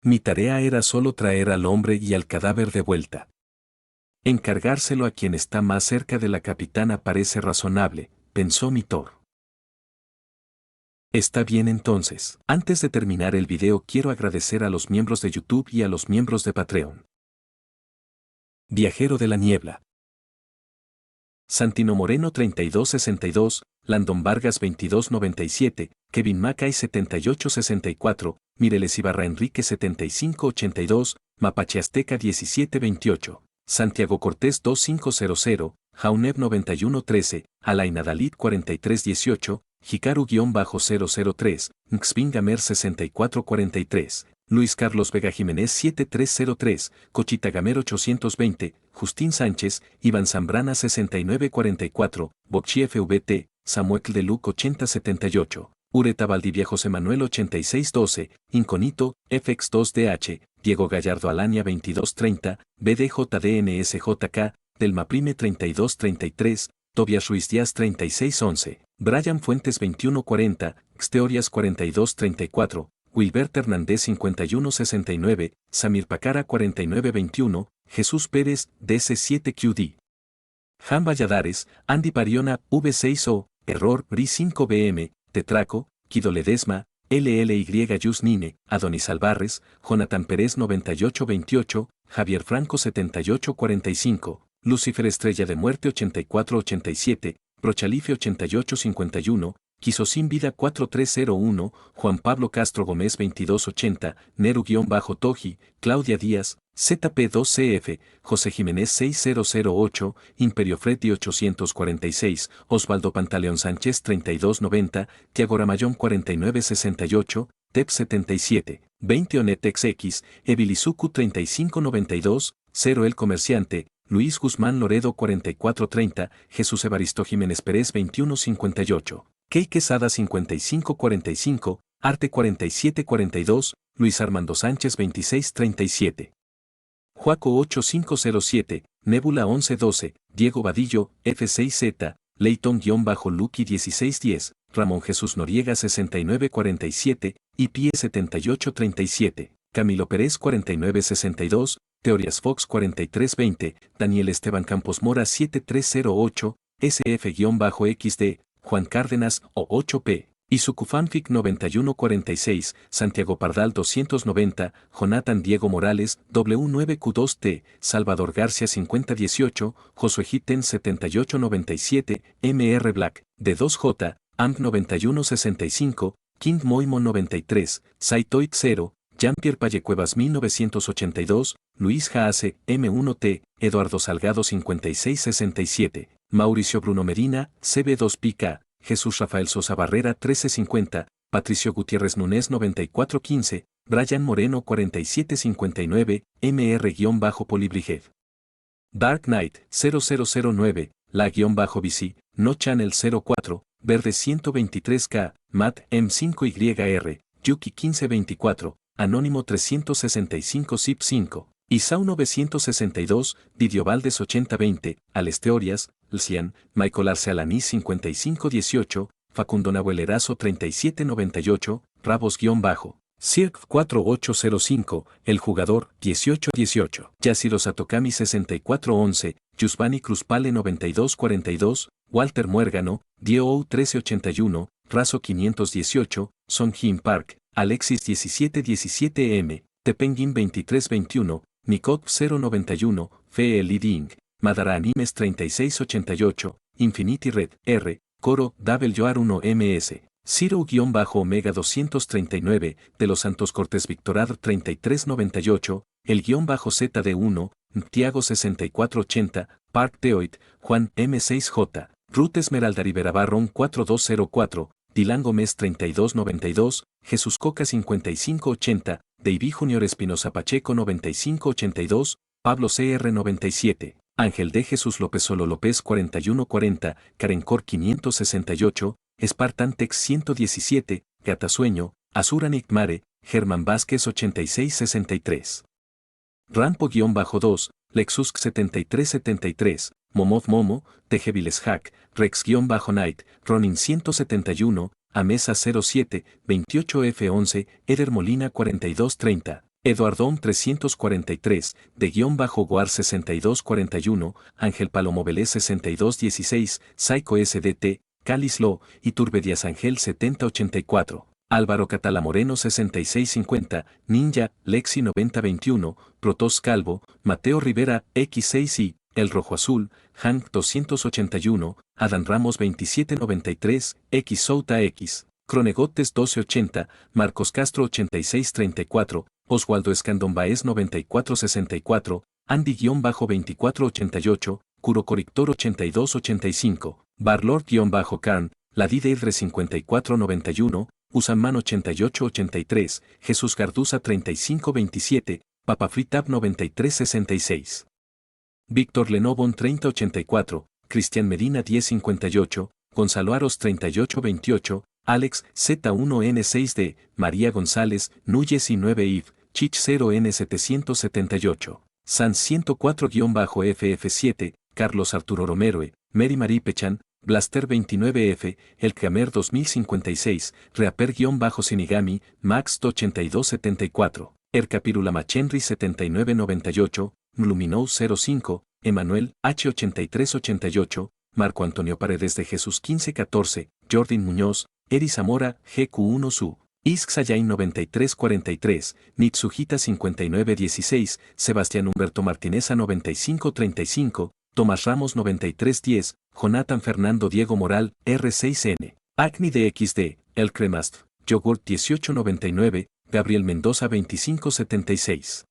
Mi tarea era solo traer al hombre y al cadáver de vuelta. Encargárselo a quien está más cerca de la capitana parece razonable, pensó Mitor. Está bien entonces. Antes de terminar el video quiero agradecer a los miembros de YouTube y a los miembros de Patreon. Viajero de la Niebla. Santino Moreno 3262, Landon Vargas 2297, Kevin Macay 7864, Mireles Ibarra Enrique 7582, Mapache Azteca 1728, Santiago Cortés 2500, Jauneb 9113, Alain Dalit 4318, Hikaru-003, Nxpingamer 6443, Luis Carlos Vega Jiménez 7303, Cochitagamer 820, Justín Sánchez, Iván Zambrana 6944, Bocchi FVT, Samuel de Luc 8078, Ureta Valdivia José Manuel 8612, Inconito, FX2DH, Diego Gallardo Alania 2230, BDJDNSJK, Delma Prime 3233, Tobias Ruiz Díaz 3611, Brian Fuentes 2140, Xteorias 4234, Wilbert Hernández 5169, Samir Pacara 4921, Jesús Pérez, DC7QD. Jan Valladares, Andy Pariona, V6O, Error, BRI5BM, Tetraco, Kido Ledesma, LLY Yusnine, Adonis Alvarez, Jonathan Pérez 9828, Javier Franco 7845, Lucifer Estrella de Muerte 8487, Prochalife 8851, Quisosin Vida 4301, Juan Pablo Castro Gómez 2280, Neru-Toji, Claudia Díaz, ZP2CF, José Jiménez 6008, Imperio Freddy 846, Osvaldo Pantaleón Sánchez 3290, Tiago Ramayón 4968, TEP 77, 20 Onetex X, Evilizuku 3592, 0 El Comerciante, Luis Guzmán Loredo 4430, Jesús Evaristo Jiménez Pérez 2158, Key Quesada 5545, Arte 4742, Luis Armando Sánchez 2637. Juaco 8507, Nebula 1112, Diego Vadillo, F6Z, Leighton-Lucky 1610, Ramón Jesús Noriega 6947, IP 7837, Camilo Pérez 4962, Teorías Fox 4320, Daniel Esteban Campos Mora 7308, SF-XD, Juan Cárdenas o 8P, Isukufanfic 9146, Santiago Pardal 290, Jonathan Diego Morales, W9Q2T, Salvador García 5018, Josué Hitten 7897, MR Black, D2J, AMP 9165, King Moimo 93, Saitoid 0, Jean-Pierre Pallecuevas 1982, Luis Jaase, M1T, Eduardo Salgado 5667, Mauricio Bruno Medina, CB2PK, Jesús Rafael Sosa Barrera 1350, Patricio Gutiérrez Núñez 9415, Brian Moreno 4759, MR-Polibriget. Dark Knight 0009, La-BC, No Channel 04, Verde 123K, Matt M5YR, Yuki 1524, Anónimo 365 Zip 5, Isau 962, Didio Valdes 8020, Alesteorias, Lcian, Michael Arce Alaní 5518, Facundo Nahuelerazo 3798, Rabos-Bajo, Cirque 4805, El Jugador 1818, Yashiro Satokami 6411, Yusbani Cruzpale 9242, Walter Muérgano, Dio 1381, Razo 518, Song Jin Park, Alexis 1717M, Tepenguin 2321, Nikot 091, Fe Liding, Madara Animes 3688, Infinity Red, R, Coro, WR1MS. Ciro-Omega 239, de los Santos Cortes Victorad 3398, el -ZD1, Tiago 6480, Park Teoid, Juan M6J, Ruth Esmeralda Rivera Barrón 4204, Dylan Gómez 3292, Jesús Coca 5580, David Junior Espinosa Pacheco 9582, Pablo CR 97, Ángel de Jesús López Solo López 4140, Karencor 568, Spartan Tex 117, Gatasueño, Azuranik Mare, Germán Vázquez 8663. Rampo-2, Lexus 7373, Momoth Momo, Tejeviles Hack, Rex-Night, Ronin 171, Amesa 07, 28F11, Eder Molina 4230, Eduardón 343, de-Guar 6241, Ángel Palomo Vélez 6216, Psycho SDT, Cáliz Lo, Iturbe Díaz Ángel 7084, Álvaro Catala Moreno 6650, Ninja, Lexi 9021, Protos Calvo, Mateo Rivera, X6i, El Rojo Azul, Hank 281, Adán Ramos 2793, X Souta X, Cronegotes 1280, Marcos Castro 8634, Oswaldo Escandón Baez 9464, Andy-2488, Curo Corictor 8285, Barlord-Carn, Ladideidre 5491, Usaman 8883, Jesús Garduza 3527, Papafritab 9366. Víctor Lenovon 3084, Cristian Medina 1058, Gonzalo Aros 3828, Alex Z1N6D, María González, Núñez y 9IF, Chich 0N778, San 104-FF7, Carlos Arturo Romero, Mary Marie Pechan, Blaster 29F, El Kramer 2056, Reaper-Sinigami, Max 8274, Ercapirula Machenry 7998, Mluminou 05, Emanuel H8388, Marco Antonio Paredes de Jesús 1514, Jordan Muñoz, Eri Zamora, GQ1 Su, Ixxayain 9343, Nitsujita 5916, Sebastián Humberto Martineza 9535, Tomás Ramos 9310, Jonathan Fernando Diego Moral, R6N, Acni DXD, El Cremast, Yogurt 1899, Gabriel Mendoza 2576.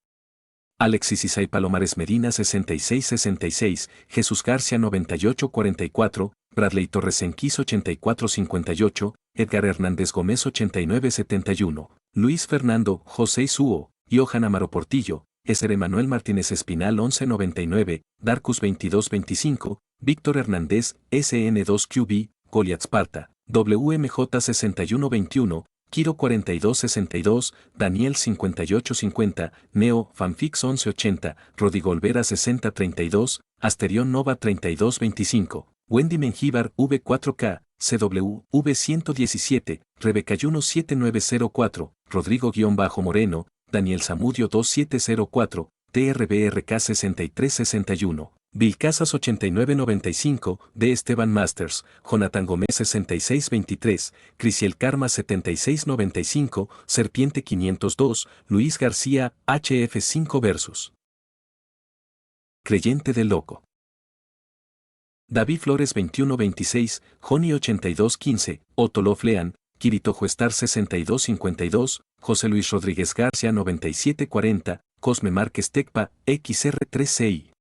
Alexis Isai Palomares Medina 6666, Jesús García 9844, Bradley Torres Enquis 8458, Edgar Hernández Gómez 8971, Luis Fernando, José Suo, Johan Amaro Portillo, Eser Emanuel Martínez Espinal 1199, Darkus 2225, Víctor Hernández, SN2QB, Goliath Sparta, WMJ 6121, Kiro 4262, Daniel 5850, Neo, Fanfix 1180, Rodrigo Olvera 6032, Asterión Nova 3225, Wendy Mengíbar V4K, CW, V117, Rebeca Yuno 7904, Rodrigo-Moreno, Daniel Zamudio 2704, TRBRK 6361. Vilcasas 8995, D. Esteban Masters, Jonathan Gómez 6623, Crisiel Karma 7695, Serpiente 502, Luis García, HF5 Versus. Creyente del Loco. David Flores 2126, Joni 8215, Otto Flean, Kirito Juestar 6252, José Luis Rodríguez García 9740, Cosme Márquez Tecpa, XR3CI.